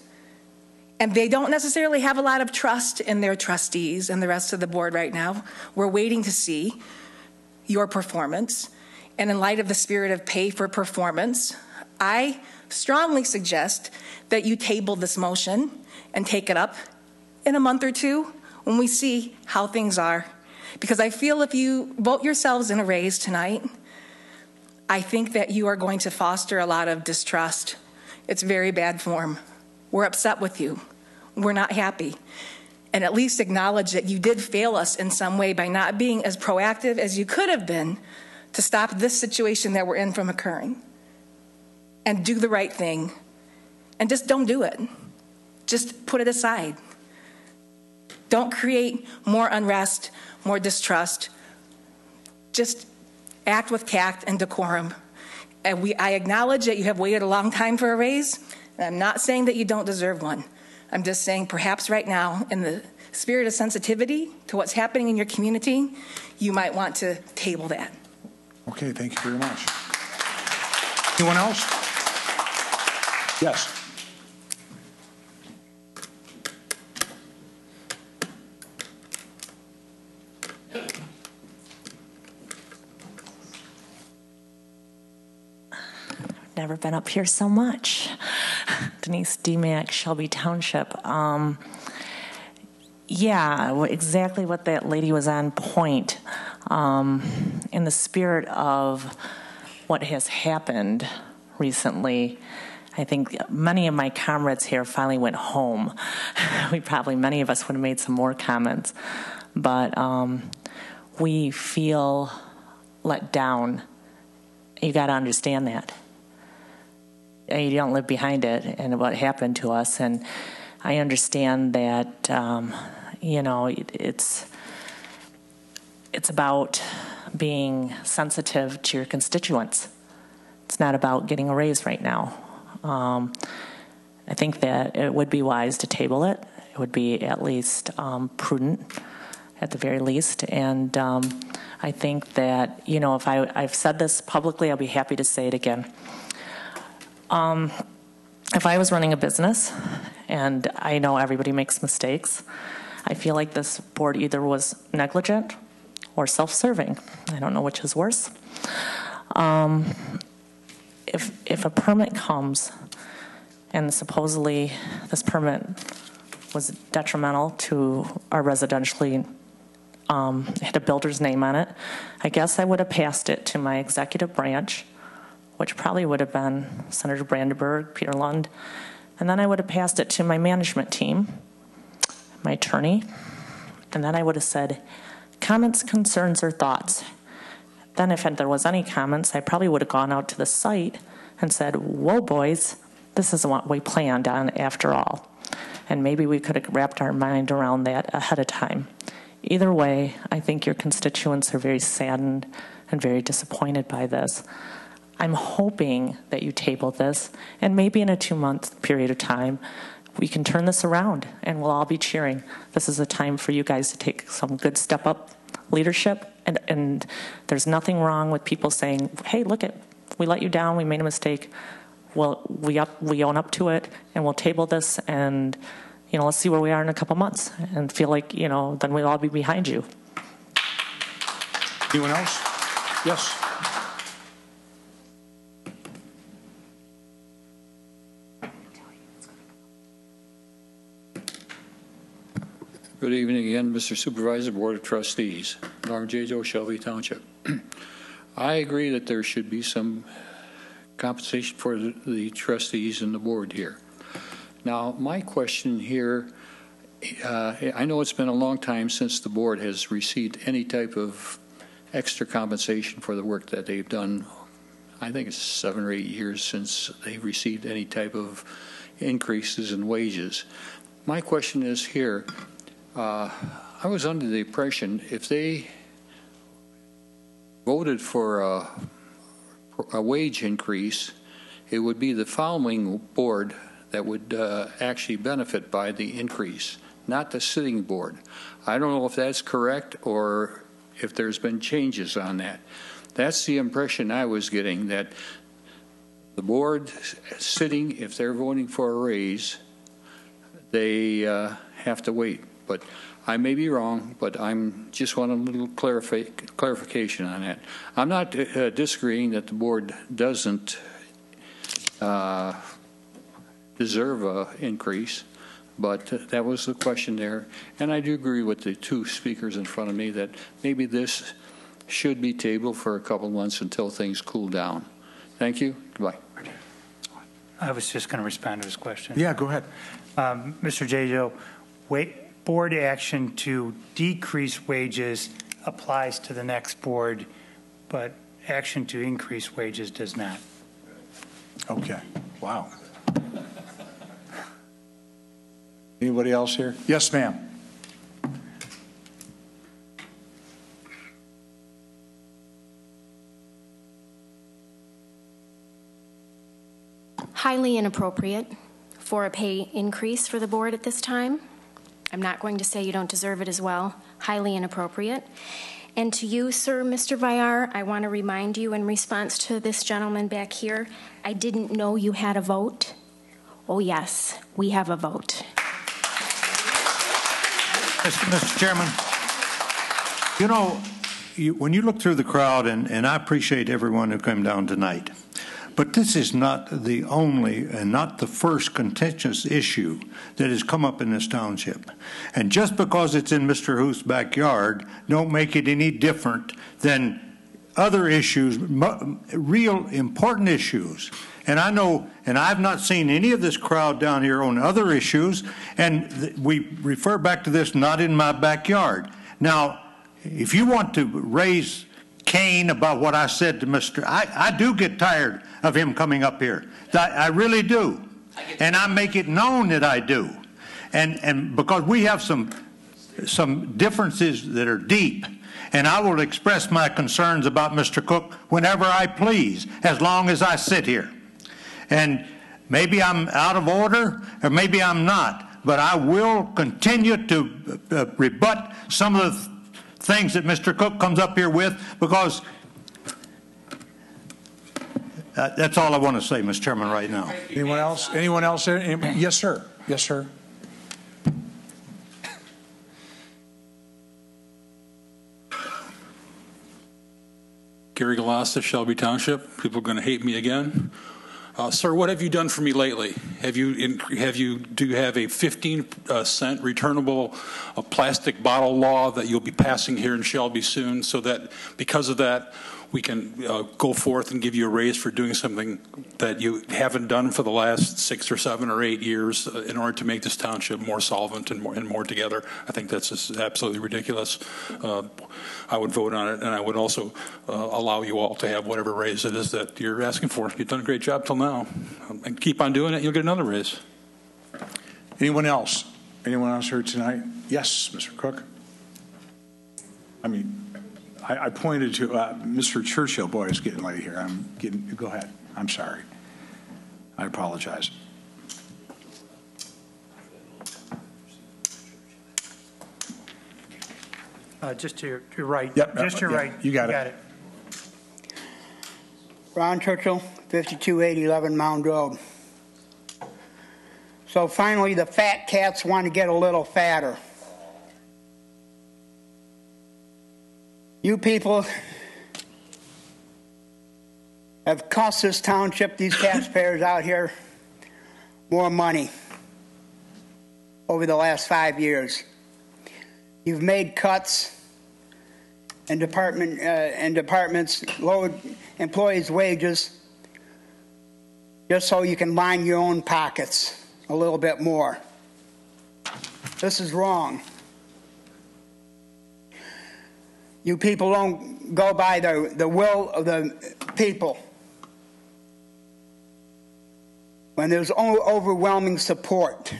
and they don't necessarily have a lot of trust in their trustees and the rest of the board right now. We're waiting to see your performance. And in light of the spirit of pay for performance, I strongly suggest that you table this motion and take it up in a month or two when we see how things are. Because I feel if you vote yourselves in a raise tonight, I think that you are going to foster a lot of distrust. It's very bad form. We're upset with you. We're not happy. And at least acknowledge that you did fail us in some way by not being as proactive as you could have been to stop this situation that we're in from occurring. And do the right thing. And just don't do it. Just put it aside. Don't create more unrest, more distrust. Just act with tact and decorum. And I acknowledge that you have waited a long time for a raise. And I'm not saying that you don't deserve one. I'm just saying perhaps right now, in the spirit of sensitivity to what's happening in your community, you might want to table that. Okay, thank you very much. Anyone else? Yes. Never been up here so much. Denise DeMac, Shelby Township. Yeah, exactly what that lady was on point. In the spirit of what has happened recently, I think many of my comrades here finally went home. Many of us would have made some more comments. But we feel let down. You got to understand that. You don't live behind it and what happened to us. And I understand that, it's about being sensitive to your constituents. It's not about getting a raise right now. I think that it would be wise to table it. It would be at least prudent, at the very least. And I think that, if I've said this publicly, I'll be happy to say it again. If I was running a business, and I know everybody makes mistakes, I feel like this board either was negligent or self-serving. I don't know which is worse. If a permit comes, and supposedly this permit was detrimental to our residentially, had a builder's name on it, I guess I would have passed it to my executive branch, which probably would have been Senator Brandenburg, Peter Lund, and then I would have passed it to my management team, my attorney, and then I would have said, comments, concerns, or thoughts. Then if there was any comments, I probably would have gone out to the site and said, whoa, boys, this isn't what we planned on after all. And maybe we could have wrapped our mind around that ahead of time. Either way, I think your constituents are very saddened and very disappointed by this. I'm hoping that you table this, and maybe in a 2-month period of time, we can turn this around, and we'll all be cheering. This is a time for you guys to take some good step-up leadership, and there's nothing wrong with people saying, hey, look, we let you down, we made a mistake. Well, we own up to it, and we'll table this, and let's see where we are in a couple months, and feel like, then we'll all be behind you. Anyone else? Yes. Good evening again, Mr. Supervisor, Board of Trustees. Norm J. Joe, Shelby Township. I agree that there should be some compensation for the trustees and the board here. Now, my question here, I know it's been a long time since the board has received any type of extra compensation for the work that they've done. I think it's 7 or 8 years since they've received any type of increases in wages. My question is here, I was under the impression if they voted for a wage increase, it would be the following board that would actually benefit by the increase, not the sitting board. I don't know if that's correct or if there's been changes on that. That's the impression I was getting, that the board sitting, if they're voting for a raise, they have to wait. But I may be wrong, but I'm just want a little clarification on that. I'm not disagreeing that the board doesn't deserve an increase, but that was the question there. And I do agree with the two speakers in front of me that maybe this should be tabled for a couple of months until things cool down. Thank you. Goodbye. I was just going to respond to his question. Yeah, go ahead. Mr. Jajo, board action to decrease wages applies to the next board, but action to increase wages does not. Okay. Wow. Anybody else here? Yes, ma'am. Highly inappropriate for a pay increase for the board at this time. I'm not going to say you don't deserve it as well. Highly inappropriate. And to you, sir, Mr. Villar, I want to remind you in response to this gentleman back here, I didn't know you had a vote. Oh, yes, we have a vote. Mr. Chairman, you know, when you look through the crowd, and I appreciate everyone who came down tonight, but this is not the only and not the first contentious issue that has come up in this township. And just because it's in Mr. Huth's backyard, don't make it any different than other issues, real important issues. And I know, and I've not seen any of this crowd down here on other issues, and we refer back to this not in my backyard. Now, if you want to raise Cain about what I said to Mr. I do get tired of him coming up here. I really do. And I make it known that I do. And because we have some differences that are deep, and I will express my concerns about Mr. Cook whenever I please, as long as I sit here. And maybe I'm out of order, or maybe I'm not, but I will continue to rebut some of the things that Mr. Cook comes up here with, because that's all I want to say, Mr. Chairman, right now. Anyone else? Anyone else? Yes, sir. Yes, sir. Gary Galasta, Shelby Township. People are going to hate me again. Sir, what have you done for me lately? Do you have a 15-cent returnable plastic bottle law that you'll be passing here in Shelby soon, so that because of that we can go forth and give you a raise for doing something that you haven't done for the last 6 or 7 or 8 years in order to make this township more solvent and more together? I think that's just absolutely ridiculous. I would vote on it, and I would also allow you all to have whatever raise it is that you're asking for. You've done a great job till now, and keep on doing it. You'll get another raise. Anyone else? Anyone else here tonight? Yes, Mr. Cook. I pointed to Mr. Churchill. Boy, it's getting late here. Go ahead. I'm sorry. I apologize. Just to your right. Yep, just your right. You got it. Ron Churchill, 5280 Mound Road. So finally, the fat cats want to get a little fatter. You people have cost this township, these taxpayers out here, more money over the last 5 years. You've made cuts and departments lowered employees' wages just so you can line your own pockets a little bit more. This is wrong. You people don't go by the will of the people. When there's overwhelming support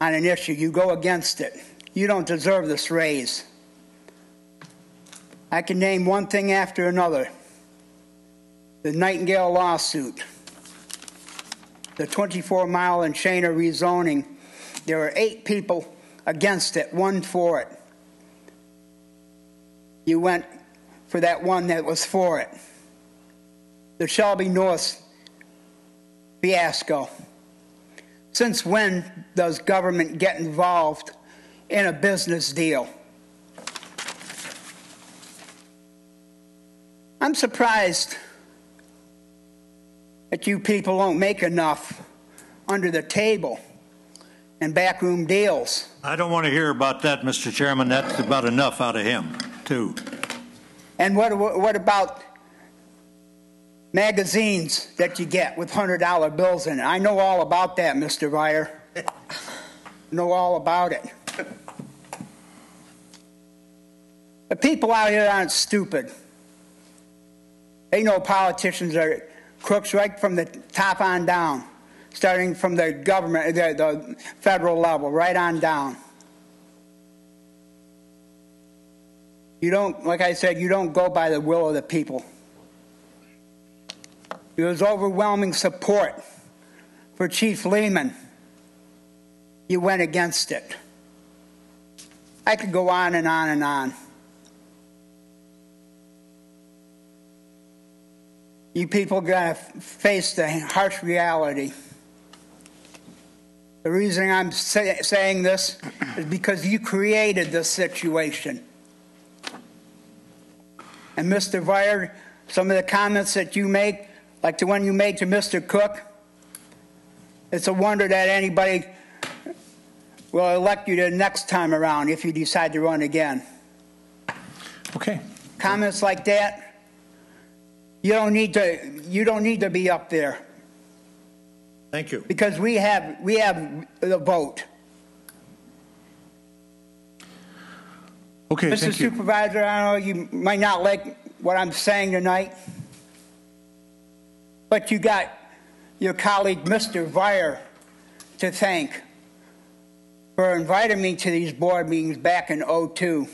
on an issue, you go against it. You don't deserve this raise. I can name one thing after another. The Nightingale lawsuit, the 24-mile and Shana rezoning. There were 8 people against it, 1 for it. You went for that one that was for it. The Shelby North fiasco. Since when does government get involved in a business deal? I'm surprised that you people don't make enough under the table and backroom deals. I don't want to hear about that, Mr. Chairman. That's about enough out of him, too. And what about magazines that you get with $100 bills in it? I know all about that, Mr. Vire. Know all about it. The people out here aren't stupid. They know politicians are crooks right from the top on down, starting from the government, the federal level, right on down. You don't, like I said, you don't go by the will of the people. There was overwhelming support for Chief Lehman. You went against it. I could go on and on and on. You people gotta face the harsh reality. The reason I'm saying this is because you created this situation. And Mr. Vire, some of the comments that you make, like the one you made to Mr. Cook, it's a wonder that anybody will elect you the next time around if you decide to run again. Okay. Comments like that, you don't need to be up there. Thank you. Because we have the vote. Okay, Mr. thank you. Supervisor, I know you might not like what I'm saying tonight, but you got your colleague, Mr. Vire, to thank for inviting me to these board meetings back in '02.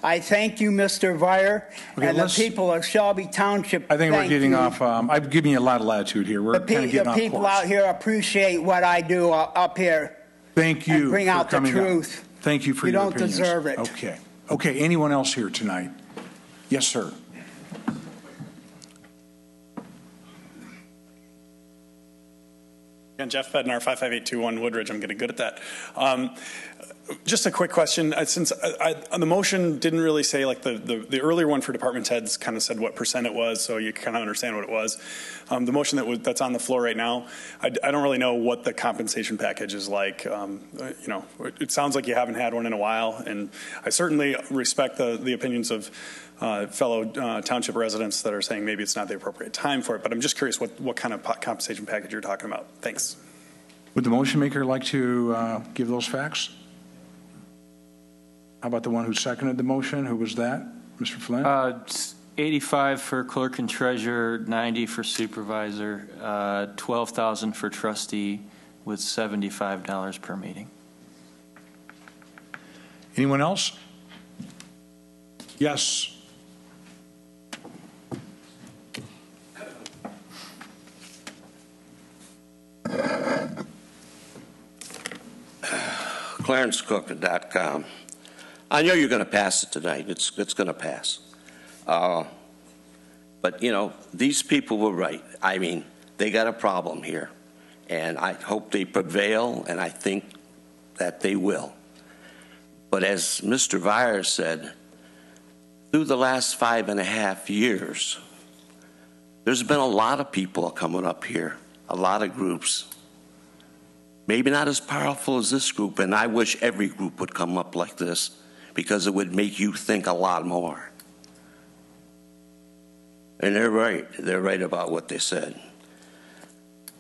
I thank you, Mr. Vire, and the people of Shelby Township. I think we're getting off. I've given you a lot of latitude here. We're kind of getting off course. The people out here appreciate what I do up here. Thank you and bring for out the coming truth. Up. Thank you for your opinions. You don't deserve it. Okay. Okay. Anyone else here tonight? Yes, sir. And Jeff Bednar, 55821 Woodridge. I'm getting good at that. Just a quick question. Since the motion didn't really say, like the earlier one for department heads kind of said what percent it was, so you kind of understand what it was. The motion that's on the floor right now, I don't really know what the compensation package is like. You know, it sounds like you haven't had one in a while, and I certainly respect the opinions of fellow township residents that are saying maybe it's not the appropriate time for it, but I'm just curious what kind of compensation package you're talking about. Thanks. Would the motion maker like to give those facts? How about the one who seconded the motion? Who was that? Mr. Flynn? 85 for clerk and treasurer, 90 for supervisor, $12,000 for trustee with $75 per meeting. Anyone else? Yes. ClarenceCook.com. I know you're going to pass it tonight. It's going to pass. But, you know, these people were right. I mean, they got a problem here. And I hope they prevail, and I think that they will. But as Mr. Vire said, through the last 5.5 years, there's been a lot of people coming up here, a lot of groups. Maybe not as powerful as this group, and I wish every group would come up like this, because it would make you think a lot more. And they're right. They're right about what they said.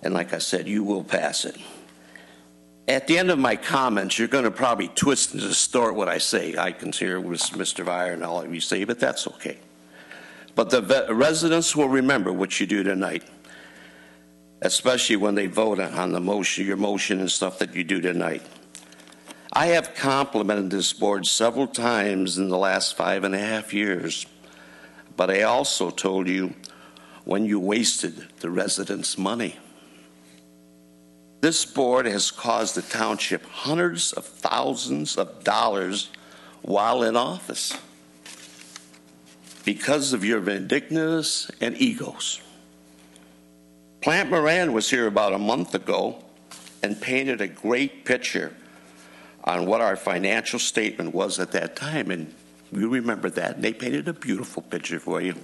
And like I said, you will pass it. At the end of my comments, you're going to probably twist and distort what I say. I can hear what Mr. Vire and all of you say, but that's okay. But the residents will remember what you do tonight, especially when they vote on the motion, your motion and stuff that you do tonight. I have complimented this board several times in the last 5.5 years, but I also told you when you wasted the residents' money. This board has caused the township hundreds of thousands of dollars while in office because of your vindictiveness and egos. Plant Moran was here about a month ago and painted a great picture on what our financial statement was at that time, and you remember that, and they painted a beautiful picture for you.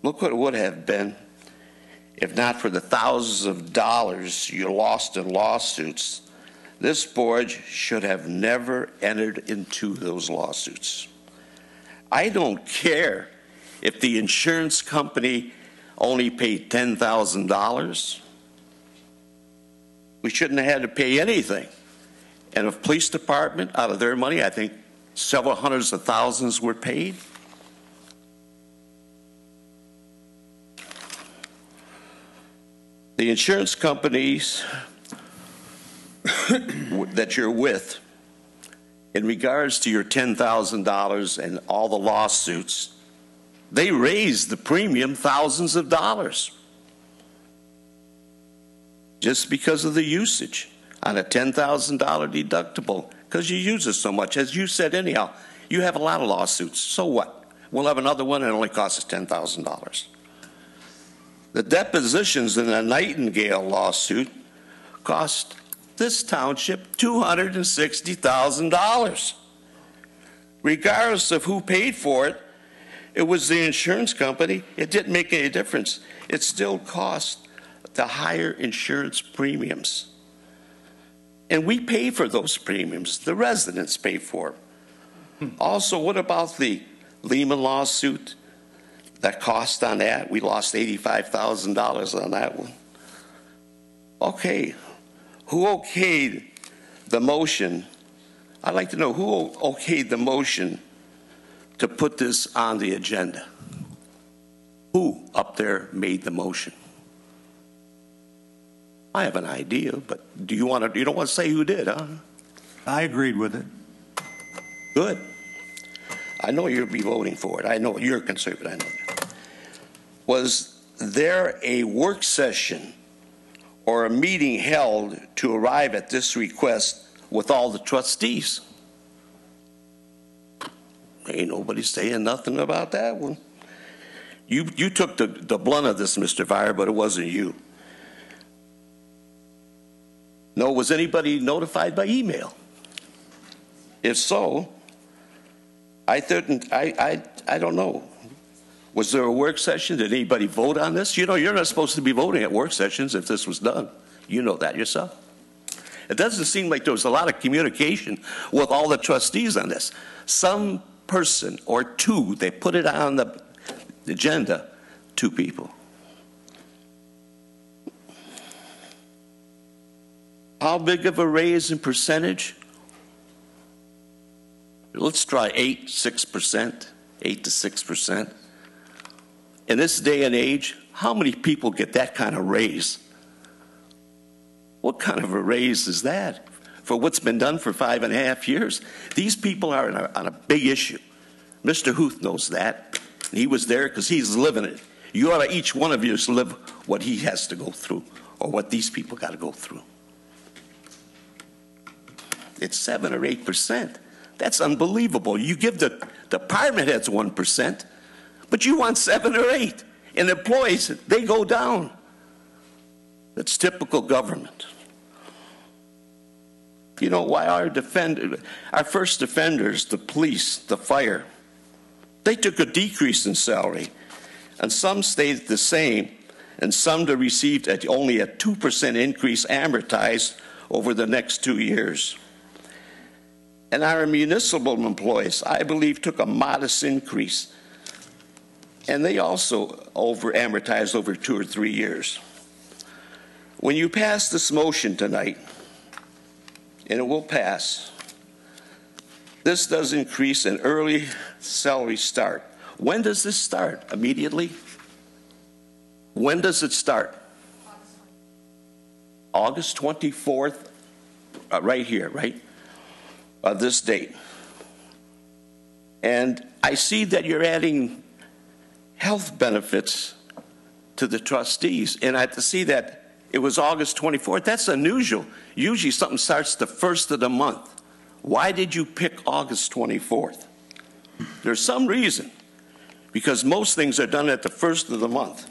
Look what it would have been if not for the thousands of dollars you lost in lawsuits. This board should have never entered into those lawsuits. I don't care if the insurance company only paid $10,000. We shouldn't have had to pay anything. And if police department, out of their money, I think several hundreds of thousands were paid. The insurance companies that you're with, in regards to your $10,000 and all the lawsuits, they raised the premium thousands of dollars just because of the usage on a $10,000 deductible, because you use it so much. As you said, anyhow, you have a lot of lawsuits. So what? We'll have another one and it only costs us $10,000. The depositions in the Nightingale lawsuit cost this township $260,000. Regardless of who paid for it, it was the insurance company. It didn't make any difference. It still cost the higher insurance premiums. And we pay for those premiums. The residents pay for them. Also, what about the Lehman lawsuit? That cost on that, we lost $85,000 on that one. Okay, who okayed the motion? I'd like to know who okayed the motion to put this on the agenda. Who up there made the motion? I have an idea, but do you want to? You don't want to say who did, huh? I agreed with it. Good. I know you'll be voting for it. I know you're a conservative. I know that. Was there a work session or a meeting held to arrive at this request with all the trustees? Ain't nobody saying nothing about that one. You took the blunt of this, Mr. Vire, but it wasn't you. No, was anybody notified by email? If so, I don't know. Was there a work session? Did anybody vote on this? You know, you're not supposed to be voting at work sessions if this was done. You know that yourself. It doesn't seem like there was a lot of communication with all the trustees on this. Some person or two, they put it on the agenda, 2 people. How big of a raise in percentage? Let's try 6%, 8 to 6%. In this day and age, how many people get that kind of raise? What kind of a raise is that for what's been done for 5.5 years? These people are on a big issue. Mr. Huth knows that. He was there because he's living it. You ought to, each one of you, live what he has to go through or what these people got to go through. It's 7 or 8%. That's unbelievable. You give the department heads 1%. But you want 7 or 8. And employees, they go down. That's typical government. You know why our first defenders, the police, the fire, they took a decrease in salary. And some stayed the same, and some received only a 2% increase amortized over the next 2 years. And our municipal employees, I believe, took a modest increase. and they also amortize over 2 or 3 years. When you pass this motion tonight, and it will pass, this does increase an early salary start. When does this start? Immediately? When does it start? August 24th, right here, right? This date. And I see that you're adding health benefits to the trustees, and I see that it was August 24th. That's unusual. Usually something starts the first of the month. Why did you pick August 24th? There's some reason, because most things are done at the first of the month.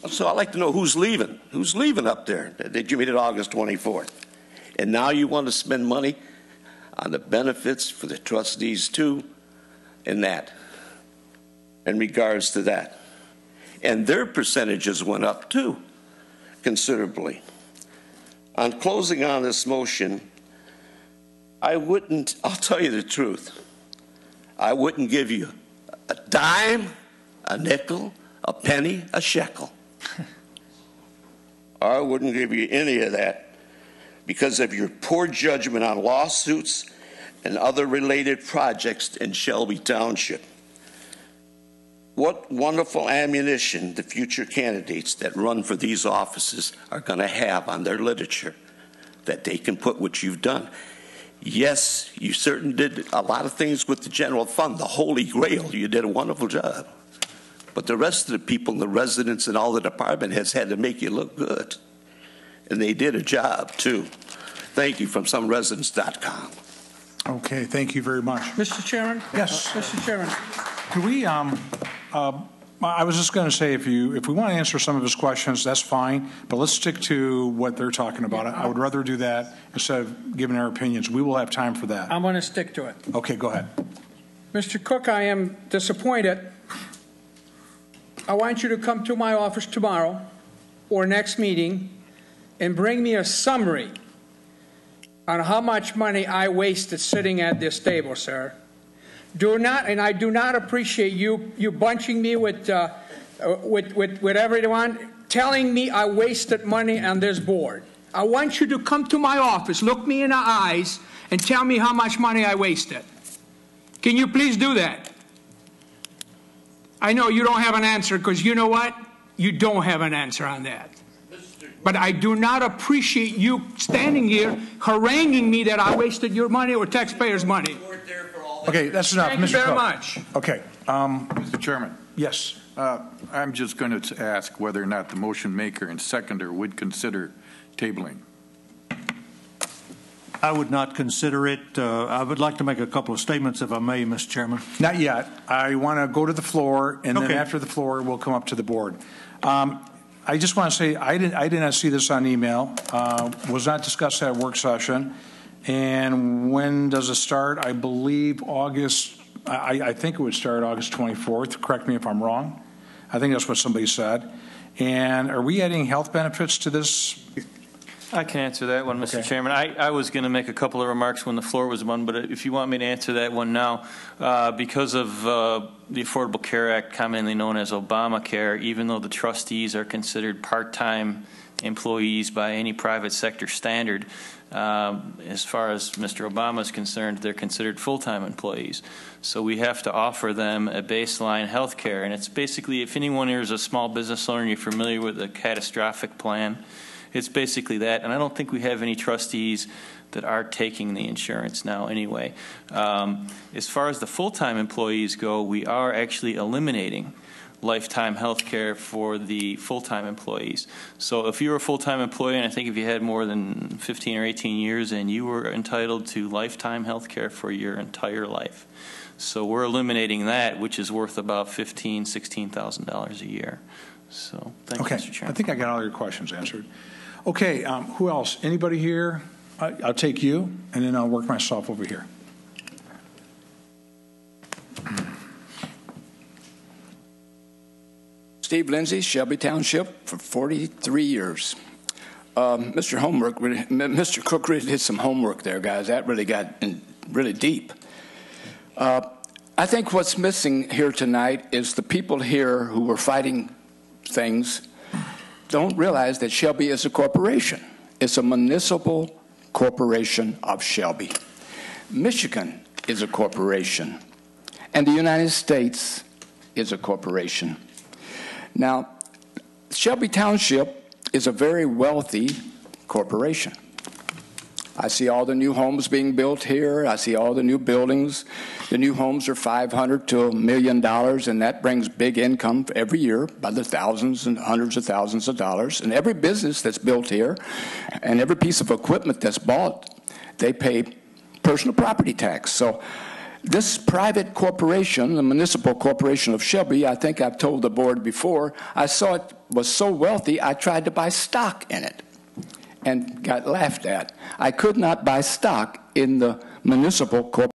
So I'd like to know who's leaving. Who's leaving up there that you made it August 24th? And now you want to spend money on the benefits for the trustees too, and that, in regards to that. And their percentages went up too, considerably. On closing on this motion, I'll tell you the truth, I wouldn't give you a dime, a nickel, a penny, a shekel. I wouldn't give you any of that because of your poor judgment on lawsuits and other related projects in Shelby Township. What wonderful ammunition the future candidates that run for these offices are going to have on their literature that they can put what you've done. Yes, you certainly did a lot of things with the general fund, the Holy Grail. You did a wonderful job. But the rest of the people, the residents and all the department heads had to make you look good. And they did a job too. Thank you from someresidents.com. Okay, thank you very much. Mr. Chairman? Yes. Mr. Chairman. Could we, I was just going to say, if we want to answer some of his questions, that's fine, but let's stick to what they're talking about. I would rather do that instead of giving our opinions. We will have time for that. I'm going to stick to it. Okay, go ahead. Mr. Cook, I am disappointed. I want you to come to my office tomorrow or next meeting and bring me a summary on how much money I wasted sitting at this table, sir. I do not appreciate you bunching me with everyone, telling me I wasted money on this board. I want you to come to my office, look me in the eyes, and tell me how much money I wasted. Can you please do that? I know you don't have an answer, because you know what? You don't have an answer on that. But I do not appreciate you standing here haranguing me that I wasted your money or taxpayers' money. Okay, that's enough. Thank you very much. Okay. Mr. Chairman. Yes. I'm just going to ask whether or not the motion maker and seconder would consider tabling. I would not consider it. I would like to make a couple of statements, if I may, Mr. Chairman. Not yet. I want to go to the floor, and then Okay. after the floor, we'll come up to the board. I just want to say I did not see this on email. Was not discussed at a work session. And when does it start? I believe August. I think it would start August 24th. Correct me if I'm wrong. I think that's what somebody said. And are we adding health benefits to this? I can answer that one, Mr. Chairman. I was going to make a couple of remarks when the floor was won, but if you want me to answer that one now, because of the Affordable Care Act, commonly known as Obamacare, even though the trustees are considered part-time employees by any private sector standard, as far as Mr. Obama is concerned, they're considered full-time employees. So we have to offer them a baseline health care. And it's basically, if anyone here is a small business owner and you're familiar with a catastrophic plan, it's basically that. And I don't think we have any trustees that are taking the insurance now anyway. As far as the full-time employees go, we are actually eliminating lifetime health care for the full-time employees. So if you're a full-time employee, and I think if you had more than 15 or 18 years, and you were entitled to lifetime health care for your entire life. So we're eliminating that, which is worth about $15,000, $16,000 a year. So thank you, Mr. Chairman. I think I got all your questions answered. Okay, who else? Anybody here? I'll take you, and then I'll work myself over here. Steve Lindsay, Shelby Township, for 43 years. Mr. Cook really did some homework there, guys. That really got really deep. I think what's missing here tonight is the people here who are fighting things don't realize that Shelby is a corporation. It's a municipal corporation of Shelby. Michigan is a corporation, and the United States is a corporation. Now, Shelby Township is a very wealthy corporation. I see all the new homes being built here. I see all the new buildings. The new homes are $500,000 to $1 million, and that brings big income every year by the thousands and hundreds of thousands of dollars. And every business that's built here and every piece of equipment that's bought, they pay personal property tax. So this private corporation, the municipal corporation of Shelby, I think I've told the board before, I saw it was so wealthy, I tried to buy stock in it and got laughed at. I could not buy stock in the municipal corporation.